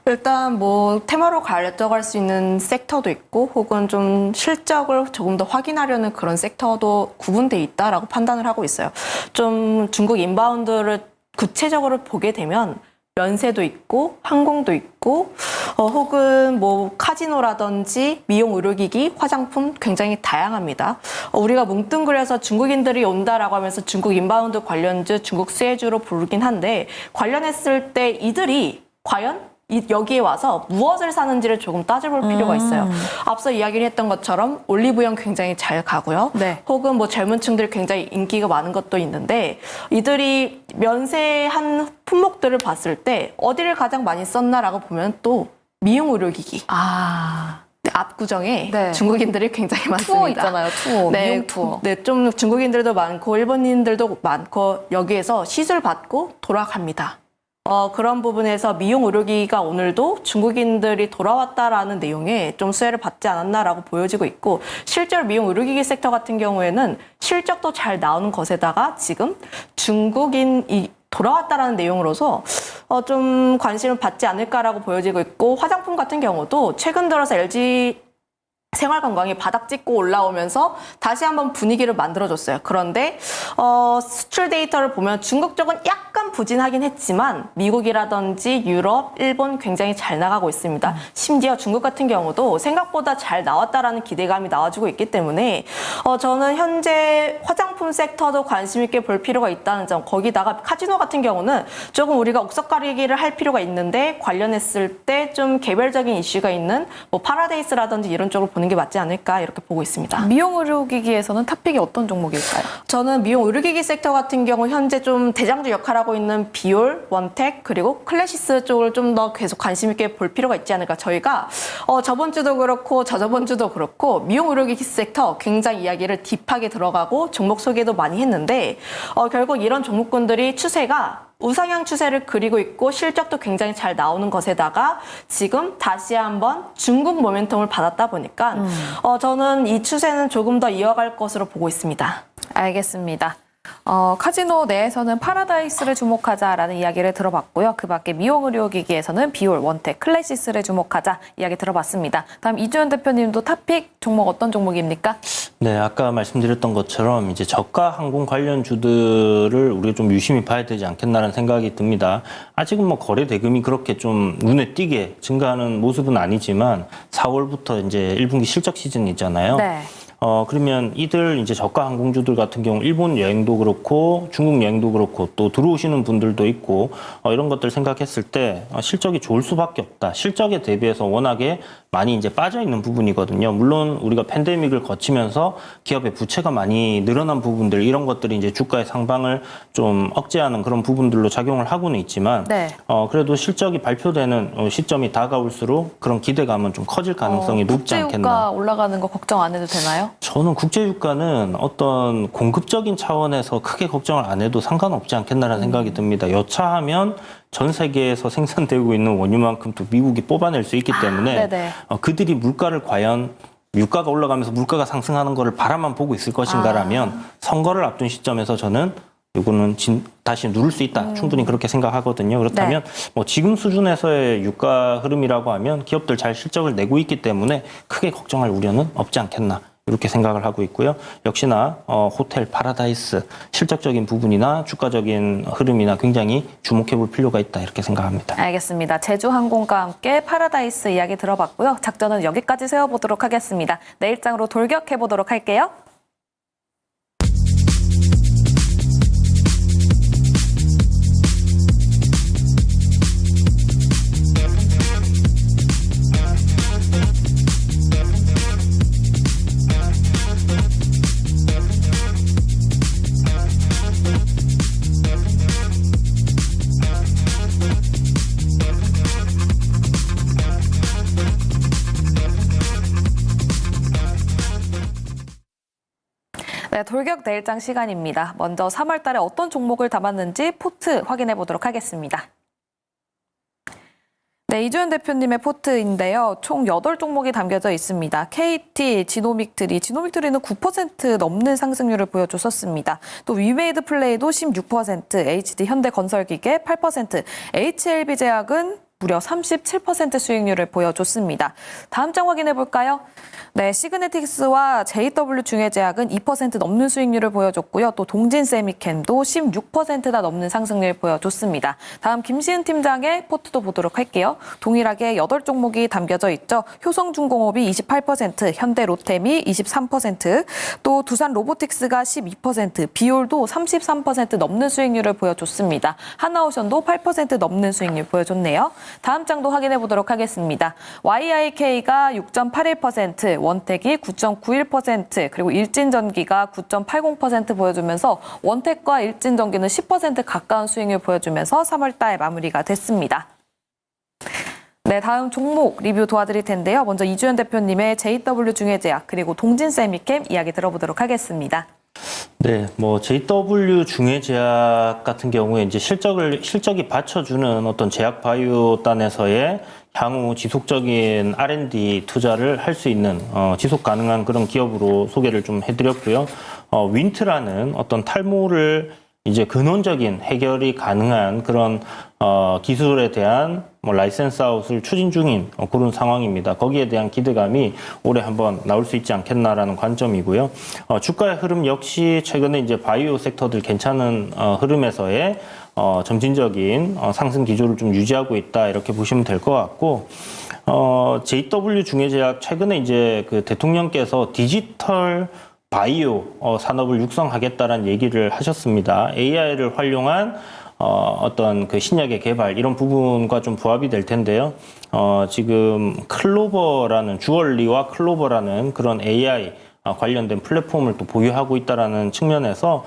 일단 뭐 테마로 가져갈 수 있는 섹터도 있고 혹은 좀 실적을 조금 더 확인하려는 그런 섹터도 구분돼 있다라고 판단을 하고 있어요. 좀 중국 인바운드를 구체적으로 보게 되면 면세도 있고 항공도 있고 혹은 뭐 카지노라든지 미용 의료기기, 화장품 굉장히 다양합니다. 우리가 뭉뚱그려서 중국인들이 온다라고 하면서 중국 인바운드 관련주, 중국 수혜주로 부르긴 한데 관련했을 때 이들이 과연 여기에 와서 무엇을 사는지를 조금 따져볼 필요가 있어요. 앞서 이야기를 했던 것처럼 올리브영 굉장히 잘 가고요. 네. 혹은 뭐 젊은 층들이 굉장히 인기가 많은 것도 있는데 이들이 면세한 품목들을 봤을 때 어디를 가장 많이 썼나라고 보면 또 미용 의료기기. 압구정에 네. 중국인들이 굉장히 많습니다. 투어 있잖아요. 투어, 미용 투어. 네, 좀 중국인들도 많고 일본인들도 많고 여기에서 시술 받고 돌아갑니다. 그런 부분에서 미용 의료기기가 오늘도 중국인들이 돌아왔다라는 내용에 좀 수혜를 받지 않았나라고 보여지고 있고, 실제로 미용 의료기기 섹터 같은 경우에는 실적도 잘 나오는 것에다가 지금 중국인이 돌아왔다라는 내용으로서 좀 관심을 받지 않을까라고 보여지고 있고, 화장품 같은 경우도 최근 들어서 LG 생활건강이 바닥 찍고 올라오면서 다시 한번 분위기를 만들어줬어요. 그런데 수출 데이터를 보면 중국 쪽은 약간 부진하긴 했지만 미국이라든지 유럽, 일본 굉장히 잘 나가고 있습니다. 심지어 중국 같은 경우도 생각보다 잘 나왔다라는 기대감이 나와주고 있기 때문에 저는 현재 화장품 섹터도 관심 있게 볼 필요가 있다는 점, 거기다가 카지노 같은 경우는 조금 우리가 옥석 가리기를 할 필요가 있는데, 관련했을 때 좀 개별적인 이슈가 있는 뭐 파라데이스라든지 이런 쪽으로 보는 게 맞지 않을까 이렇게 보고 있습니다. 미용 의료기기에서는 탑픽이 어떤 종목일까요? 저는 미용 의료기기 섹터 같은 경우 현재 좀 대장주 역할하고 있는 비올, 원텍 그리고 클래시스 쪽을 좀 더 계속 관심 있게 볼 필요가 있지 않을까. 저희가 저번 주도 그렇고 저저번 주도 그렇고 미용 의료기기 섹터 굉장히 이야기를 딥하게 들어가고 종목 소개도 많이 했는데 결국 이런 종목군들이 추세가 우상향 추세를 그리고 있고 실적도 굉장히 잘 나오는 것에다가 지금 다시 한번 중국 모멘텀을 받았다 보니까 저는 이 추세는 조금 더 이어갈 것으로 보고 있습니다. 알겠습니다. 카지노 내에서는 파라다이스를 주목하자라는 이야기를 들어봤고요. 그 밖에 미용의료기기에서는 비올, 원텍, 클래시스를 주목하자 이야기 들어봤습니다. 다음 이주연 대표님도 탑픽 종목 어떤 종목입니까? 네, 아까 말씀드렸던 것처럼 이제 저가 항공 관련주들을 우리가 좀 유심히 봐야 되지 않겠나라는 생각이 듭니다. 아직은 뭐 거래 대금이 그렇게 좀 눈에 띄게 증가하는 모습은 아니지만 4월부터 이제 1분기 실적 시즌이잖아요. 네. 그러면 이들 이제 저가 항공주들 같은 경우 일본 여행도 그렇고 중국 여행도 그렇고 또 들어오시는 분들도 있고 이런 것들 생각했을 때 실적이 좋을 수밖에 없다. 실적에 대비해서 워낙에 많이 이제 빠져 있는 부분이거든요. 물론 우리가 팬데믹을 거치면서 기업의 부채가 많이 늘어난 부분들 이런 것들이 이제 주가의 상방을 좀 억제하는 그런 부분들로 작용을 하고는 있지만 네. 그래도 실적이 발표되는 시점이 다가올수록 그런 기대감은 좀 커질 가능성이 높지 않겠나. 국제유가 올라가는 거 걱정 안 해도 되나요? 저는 국제유가는 어떤 공급적인 차원에서 크게 걱정을 안 해도 상관없지 않겠나라는 생각이 듭니다. 여차하면 전 세계에서 생산되고 있는 원유만큼 또 미국이 뽑아낼 수 있기 때문에 그들이 물가를 과연 유가가 올라가면서 물가가 상승하는 거를 바라만 보고 있을 것인가라면 선거를 앞둔 시점에서 저는 이거는 다시 누를 수 있다. 충분히 그렇게 생각하거든요. 그렇다면 뭐 지금 수준에서의 유가 흐름이라고 하면 기업들 잘 실적을 내고 있기 때문에 크게 걱정할 우려는 없지 않겠나. 이렇게 생각을 하고 있고요. 역시나 호텔 파라다이스 실적적인 부분이나 주가적인 흐름이나 굉장히 주목해 볼 필요가 있다. 이렇게 생각합니다. 알겠습니다. 제주항공과 함께 파라다이스 이야기 들어봤고요. 작전은 여기까지 세워보도록 하겠습니다. 내일장으로 돌격해 보도록 할게요. 네, 돌격 내일장 시간입니다. 먼저 3월 달에 어떤 종목을 담았는지 포트 확인해 보도록 하겠습니다. 네, 이주연 대표님의 포트인데요. 총 8종목이 담겨져 있습니다. KT, 지노믹트리, 지노믹트리는 9% 넘는 상승률을 보여줬었습니다. 또 위메이드 플레이도 16%, HD 현대건설기계 8%, HLB제약은 무려 37% 수익률을 보여줬습니다. 다음 장 확인해 볼까요? 네, 시그네틱스와 JW 중해제약은 2% 넘는 수익률을 보여줬고요. 또 동진세미캠도 16%나 넘는 상승률을 보여줬습니다. 다음 김시은 팀장의 포트도 보도록 할게요. 동일하게 8종목이 담겨져 있죠. 효성중공업이 28%, 현대로템이 23%, 또 두산로보틱스가 12%, 비올도 33% 넘는 수익률을 보여줬습니다. 하나오션도 8% 넘는 수익률 보여줬네요. 다음 장도 확인해 보도록 하겠습니다. YIK가 6.81%, 원택이 9.91%, 그리고 일진전기가 9.80% 보여주면서 원택과 일진전기는 10% 가까운 수익률 보여주면서 3월달 마무리가 됐습니다. 네, 다음 종목 리뷰 도와드릴 텐데요. 먼저 이주연 대표님의 JW 중해제약 그리고 동진세미캠 이야기 들어보도록 하겠습니다. 네, 뭐 JW 중해제약 같은 경우에 이제 실적이 받쳐주는 어떤 제약 바이오단에서의 향후 지속적인 R&D 투자를 할 수 있는 지속 가능한 그런 기업으로 소개를 좀 해드렸고요. 윈트라는 어떤 탈모를 이제 근원적인 해결이 가능한 그런 기술에 대한 뭐 라이센스 아웃을 추진 중인 그런 상황입니다. 거기에 대한 기대감이 올해 한번 나올 수 있지 않겠나라는 관점이고요. 주가의 흐름 역시 최근에 이제 바이오 섹터들 괜찮은 흐름에서의 점진적인 상승 기조를 좀 유지하고 있다 이렇게 보시면 될 것 같고 JW 중해제약 최근에 이제 그 대통령께서 디지털 바이오 산업을 육성하겠다라는 얘기를 하셨습니다. AI를 활용한 어떤 그 신약의 개발 이런 부분과 좀 부합이 될 텐데요. 지금 클로버라는 주얼리와 클로버라는 그런 AI 관련된 플랫폼을 또 보유하고 있다라는 측면에서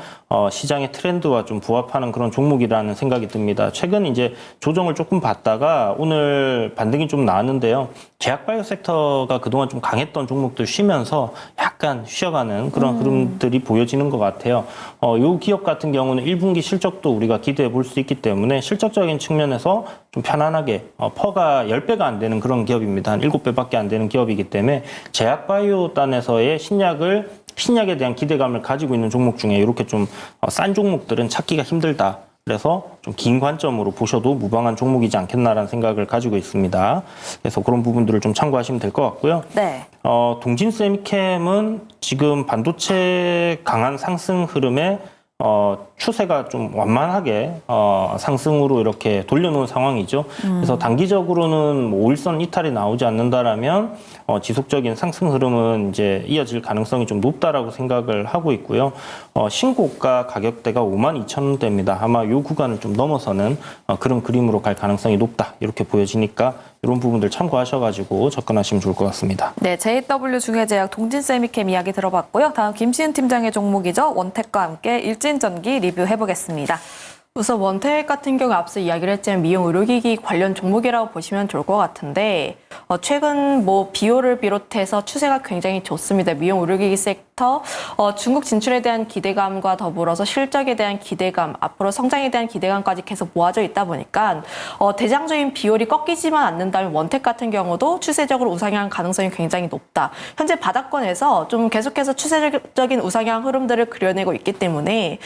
시장의 트렌드와 좀 부합하는 그런 종목이라는 생각이 듭니다. 최근 이제 조정을 조금 받다가 오늘 반등이 좀 나왔는데요. 제약바이오 섹터가 그동안 좀 강했던 종목들 쉬면서 약간 쉬어가는 그런 흐름들이 보여지는 것 같아요. 요 기업 같은 경우는 1분기 실적도 우리가 기대해 볼 수 있기 때문에 실적적인 측면에서 좀 편안하게 퍼가 10배가 안 되는 그런 기업입니다. 한 7배밖에 안 되는 기업이기 때문에 제약바이오 단에서의 신약에 대한 기대감을 가지고 있는 종목 중에 이렇게 좀 싼 종목들은 찾기가 힘들다. 그래서 좀 긴 관점으로 보셔도 무방한 종목이지 않겠나라는 생각을 가지고 있습니다. 그래서 그런 부분들을 좀 참고하시면 될 것 같고요. 네. 동진세미캠은 지금 반도체 강한 상승 흐름에 추세가 좀 완만하게 상승으로 이렇게 돌려놓은 상황이죠. 그래서 단기적으로는 뭐 5일선 이탈이 나오지 않는다라면 지속적인 상승 흐름은 이제 이어질 가능성이 좀 높다라고 생각을 하고 있고요. 신고가 가격대가 52,000원대입니다. 아마 이 구간을 좀 넘어서는 그런 그림으로 갈 가능성이 높다 이렇게 보여지니까 이런 부분들 참고하셔가지고 접근하시면 좋을 것 같습니다. 네, JW 중해제약 동진세미캠 이야기 들어봤고요. 다음 김시은 팀장의 종목이죠. 원택과 함께 일진전기 리뷰해보겠습니다. 우선 원택 같은 경우 앞서 이야기를 했지만 미용 의료기기 관련 종목이라고 보시면 좋을 것 같은데 최근 뭐 비오를 비롯해서 추세가 굉장히 좋습니다. 미용 의료기기 섹터 중국 진출에 대한 기대감과 더불어서 실적에 대한 기대감, 앞으로 성장에 대한 기대감까지 계속 모아져 있다 보니까 대장적인 비올이 꺾이지만 않는다면 원택 같은 경우도 추세적으로 우상향 가능성이 굉장히 높다. 현재 바닥권에서 좀 계속해서 추세적인 우상향 흐름들을 그려내고 있기 때문에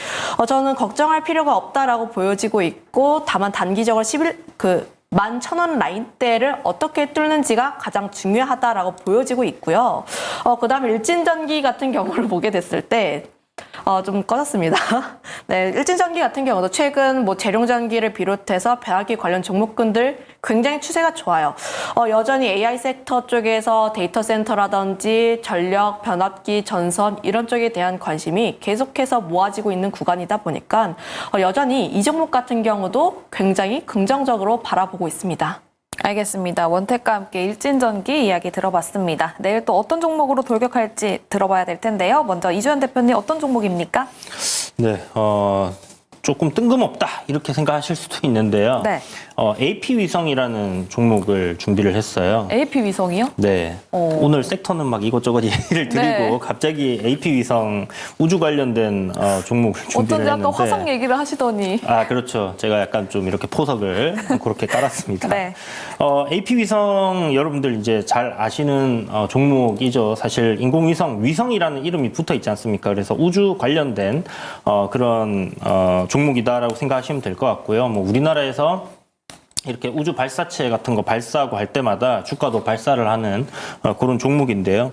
저는 걱정할 필요가 없다라고 보여지고 있고 다만 단기적으로 11,000원 라인대를 어떻게 뚫는지가 가장 중요하다라고 보여지고 있고요. 그다음에 일진전기 같은 경우를 보게 됐을 때 좀 꺼졌습니다. 네, 일진전기 같은 경우도 최근 뭐 재룡전기를 비롯해서 배화기 관련 종목군들 굉장히 추세가 좋아요. 여전히 AI 섹터 쪽에서 데이터 센터라든지 전력, 변압기, 전선 이런 쪽에 대한 관심이 계속해서 모아지고 있는 구간이다 보니까 여전히 이 종목 같은 경우도 굉장히 긍정적으로 바라보고 있습니다. 알겠습니다. 원택과 함께 일진전기 이야기 들어봤습니다. 내일 또 어떤 종목으로 돌격할지 들어봐야 될 텐데요. 먼저 이주연 대표님 어떤 종목입니까? 네, 조금 뜬금없다 이렇게 생각하실 수도 있는데요. 네. AP위성이라는 종목을 준비를 했어요. AP위성이요? 네. 오늘 섹터는 막 이것저것 얘기를 드리고 네. 갑자기 AP위성 우주 관련된 종목을 준비를 어쩐지 했는데 아까 화성 얘기를 하시더니. 아, 그렇죠. 제가 약간 좀 이렇게 포석을 그렇게 깔았습니다. 네. AP위성 여러분들 이제 잘 아시는 종목이죠. 사실 인공위성, 위성이라는 이름이 붙어 있지 않습니까? 그래서 우주 관련된 그런 종목이다라고 생각하시면 될 것 같고요. 뭐 우리나라에서 이렇게 우주 발사체 같은 거 발사하고 할 때마다 주가도 발사를 하는 그런 종목인데요.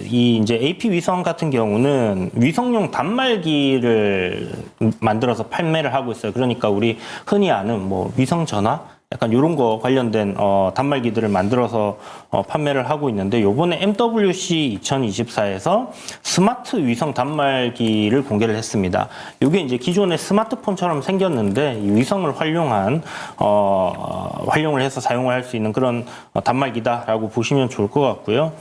이 이제 AP 위성 같은 경우는 위성용 단말기를 만들어서 판매를 하고 있어요. 그러니까 우리 흔히 아는 뭐 위성 전화 약간 이런 거 관련된 단말기들을 만들어서 판매를 하고 있는데 요번에 MWC 2024에서 스마트 위성 단말기를 공개를 했습니다. 이게 이제 기존의 스마트폰처럼 생겼는데 이 위성을 활용한 활용을 해서 사용을 할 수 있는 그런 단말기다라고 보시면 좋을 것 같고요.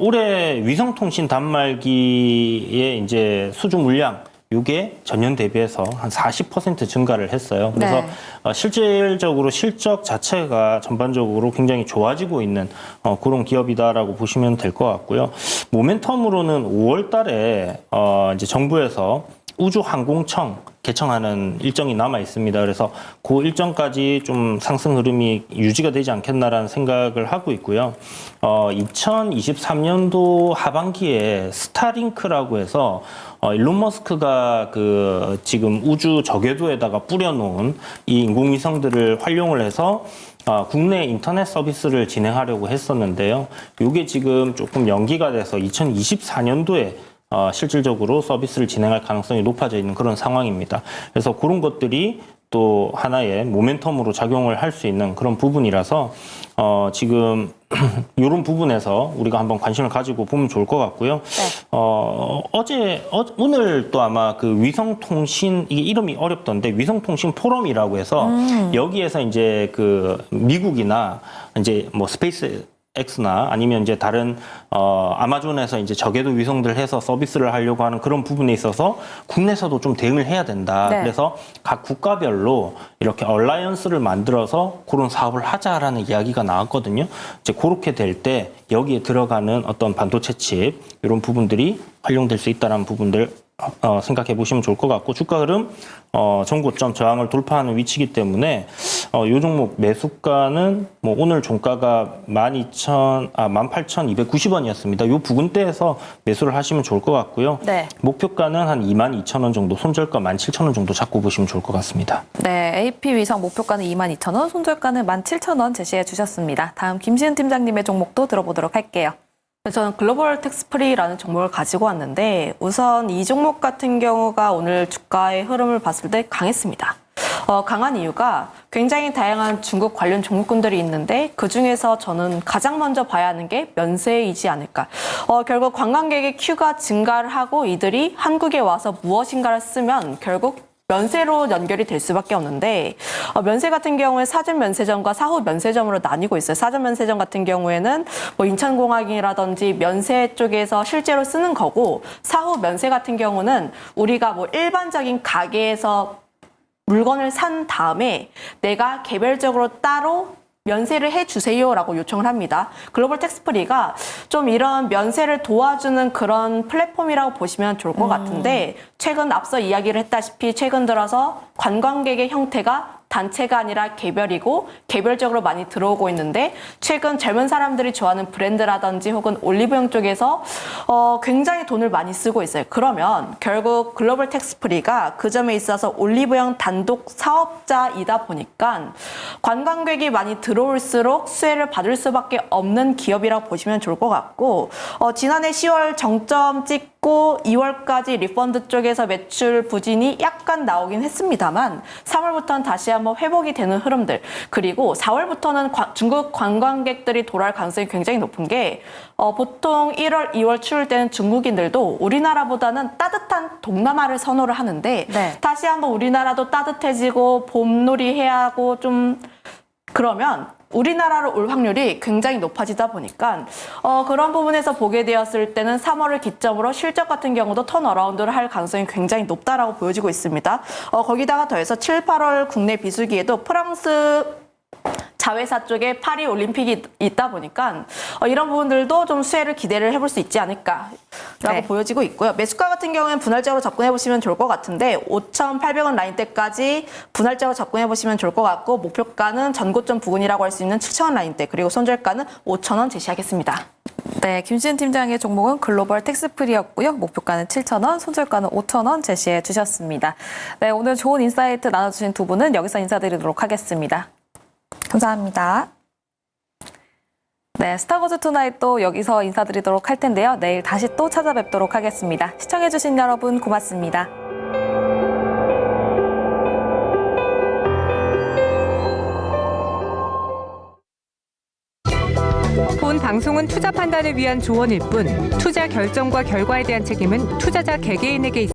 올해 위성통신 단말기의 이제 수주 물량 이게 전년 대비해서 한 40% 증가를 했어요. 그래서 네. 실질적으로 실적 자체가 전반적으로 굉장히 좋아지고 있는 그런 기업이다라고 보시면 될 것 같고요. 모멘텀으로는 5월 달에 이제 정부에서 우주항공청 개청하는 일정이 남아 있습니다. 그래서 그 일정까지 좀 상승 흐름이 유지가 되지 않겠나라는 생각을 하고 있고요. 2023년도 하반기에 스타링크라고 해서 일론 머스크가 그 지금 우주 저궤도에다가 뿌려놓은 이 인공위성들을 활용을 해서 국내 인터넷 서비스를 진행하려고 했었는데요. 이게 지금 조금 연기가 돼서 2024년도에 실질적으로 서비스를 진행할 가능성이 높아져 있는 그런 상황입니다. 그래서 그런 것들이 또 하나의 모멘텀으로 작용을 할 수 있는 그런 부분이라서 지금 이런 부분에서 우리가 한번 관심을 가지고 보면 좋을 것 같고요. 네. 오늘 또 아마 그 위성통신, 이게 이름이 어렵던데 위성통신 포럼이라고 해서 여기에서 이제 그 미국이나 이제 뭐 스페이스 X나 아니면 이제 다른 아마존에서 이제 저궤도 위성들 해서 서비스를 하려고 하는 그런 부분에 있어서 국내에서도 좀 대응을 해야 된다. 네. 그래서 각 국가별로 이렇게 얼라이언스를 만들어서 그런 사업을 하자라는 이야기가 나왔거든요. 이제 그렇게 될 때 여기에 들어가는 어떤 반도체 칩 이런 부분들이 활용될 수 있다는 부분들 생각해 보시면 좋을 것 같고, 주가 흐름 전고점 저항을 돌파하는 위치이기 때문에 이 종목 매수가는 뭐 오늘 종가가 18,290원이었습니다. 이 부근대에서 매수를 하시면 좋을 것 같고요. 네. 목표가는 한 22,000원 정도, 손절가 17,000원 정도 잡고 보시면 좋을 것 같습니다. 네, AP 위성 목표가는 22,000원, 손절가는 17,000원 제시해 주셨습니다. 다음 김시은 팀장님의 종목도 들어보도록 할게요. 저는 글로벌 텍스프리라는 종목을 가지고 왔는데 우선 이 종목 같은 경우가 오늘 주가의 흐름을 봤을 때 강했습니다. 강한 이유가 굉장히 다양한 중국 관련 종목군들이 있는데 그중에서 저는 가장 먼저 봐야 하는 게 면세이지 않을까. 결국 관광객의 큐가 증가를 하고 이들이 한국에 와서 무엇인가를 쓰면 결국 면세로 연결이 될 수밖에 없는데 면세 같은 경우에 사전 면세점과 사후 면세점으로 나뉘고 있어요. 사전 면세점 같은 경우에는 뭐 인천공항이라든지 면세 쪽에서 실제로 쓰는 거고, 사후 면세 같은 경우는 우리가 뭐 일반적인 가게에서 물건을 산 다음에 내가 개별적으로 따로 면세를 해주세요라고 요청을 합니다. 글로벌 텍스프리가 좀 이런 면세를 도와주는 그런 플랫폼이라고 보시면 좋을 것 같은데, 최근 앞서 이야기를 했다시피 최근 들어서 관광객의 형태가 단체가 아니라 개별이고 개별적으로 많이 들어오고 있는데, 최근 젊은 사람들이 좋아하는 브랜드라든지 혹은 올리브영 쪽에서 굉장히 돈을 많이 쓰고 있어요. 그러면 결국 글로벌 텍스프리가 그 점에 있어서 올리브영 단독 사업자이다 보니까 관광객이 많이 들어올수록 수혜를 받을 수밖에 없는 기업이라고 보시면 좋을 것 같고, 지난해 10월 정점 찍고 2월까지 리펀드 쪽에서 매출 부진이 약간 나오긴 했습니다만 3월부터는 다시 한번 회복이 되는 흐름들, 그리고 4월부터는 중국 관광객들이 돌아올 가능성이 굉장히 높은 게 보통 1월, 2월 추울 때는 중국인들도 우리나라보다는 따뜻한 동남아를 선호를 하는데 네. 다시 한번 우리나라도 따뜻해지고 봄놀이 해야 하고 좀 그러면 우리나라로 올 확률이 굉장히 높아지다 보니까 그런 부분에서 보게 되었을 때는 3월을 기점으로 실적 같은 경우도 턴어라운드를 할 가능성이 굉장히 높다라고 보여지고 있습니다. 거기다가 더해서 7, 8월 국내 비수기에도 프랑스 자회사 쪽에 파리 올림픽이 있다 보니까 이런 부분들도 좀 수혜를 기대를 해볼 수 있지 않을까라고 네. 보여지고 있고요. 매수가 같은 경우에는 분할적으로 접근해 보시면 좋을 것 같은데 5,800원 라인대까지 분할적으로 접근해 보시면 좋을 것 같고, 목표가는 전고점 부근이라고 할 수 있는 7,000원 라인대, 그리고 손절가는 5,000원 제시하겠습니다. 네, 김시은 팀장의 종목은 글로벌 텍스프리였고요. 목표가는 7,000원, 손절가는 5,000원 제시해 주셨습니다. 네, 오늘 좋은 인사이트 나눠주신 두 분은 여기서 인사드리도록 하겠습니다. 감사합니다. 네, 스타거즈 투나잇도 여기서 인사드리도록 할 텐데요. 내일 다시 또 찾아뵙도록 하겠습니다. 시청해주신 여러분 고맙습니다. 본 방송은 투자 판단을 위한 조언일 뿐, 투자 결정과 결과에 대한 책임은 투자자 개개인에게 있습니다.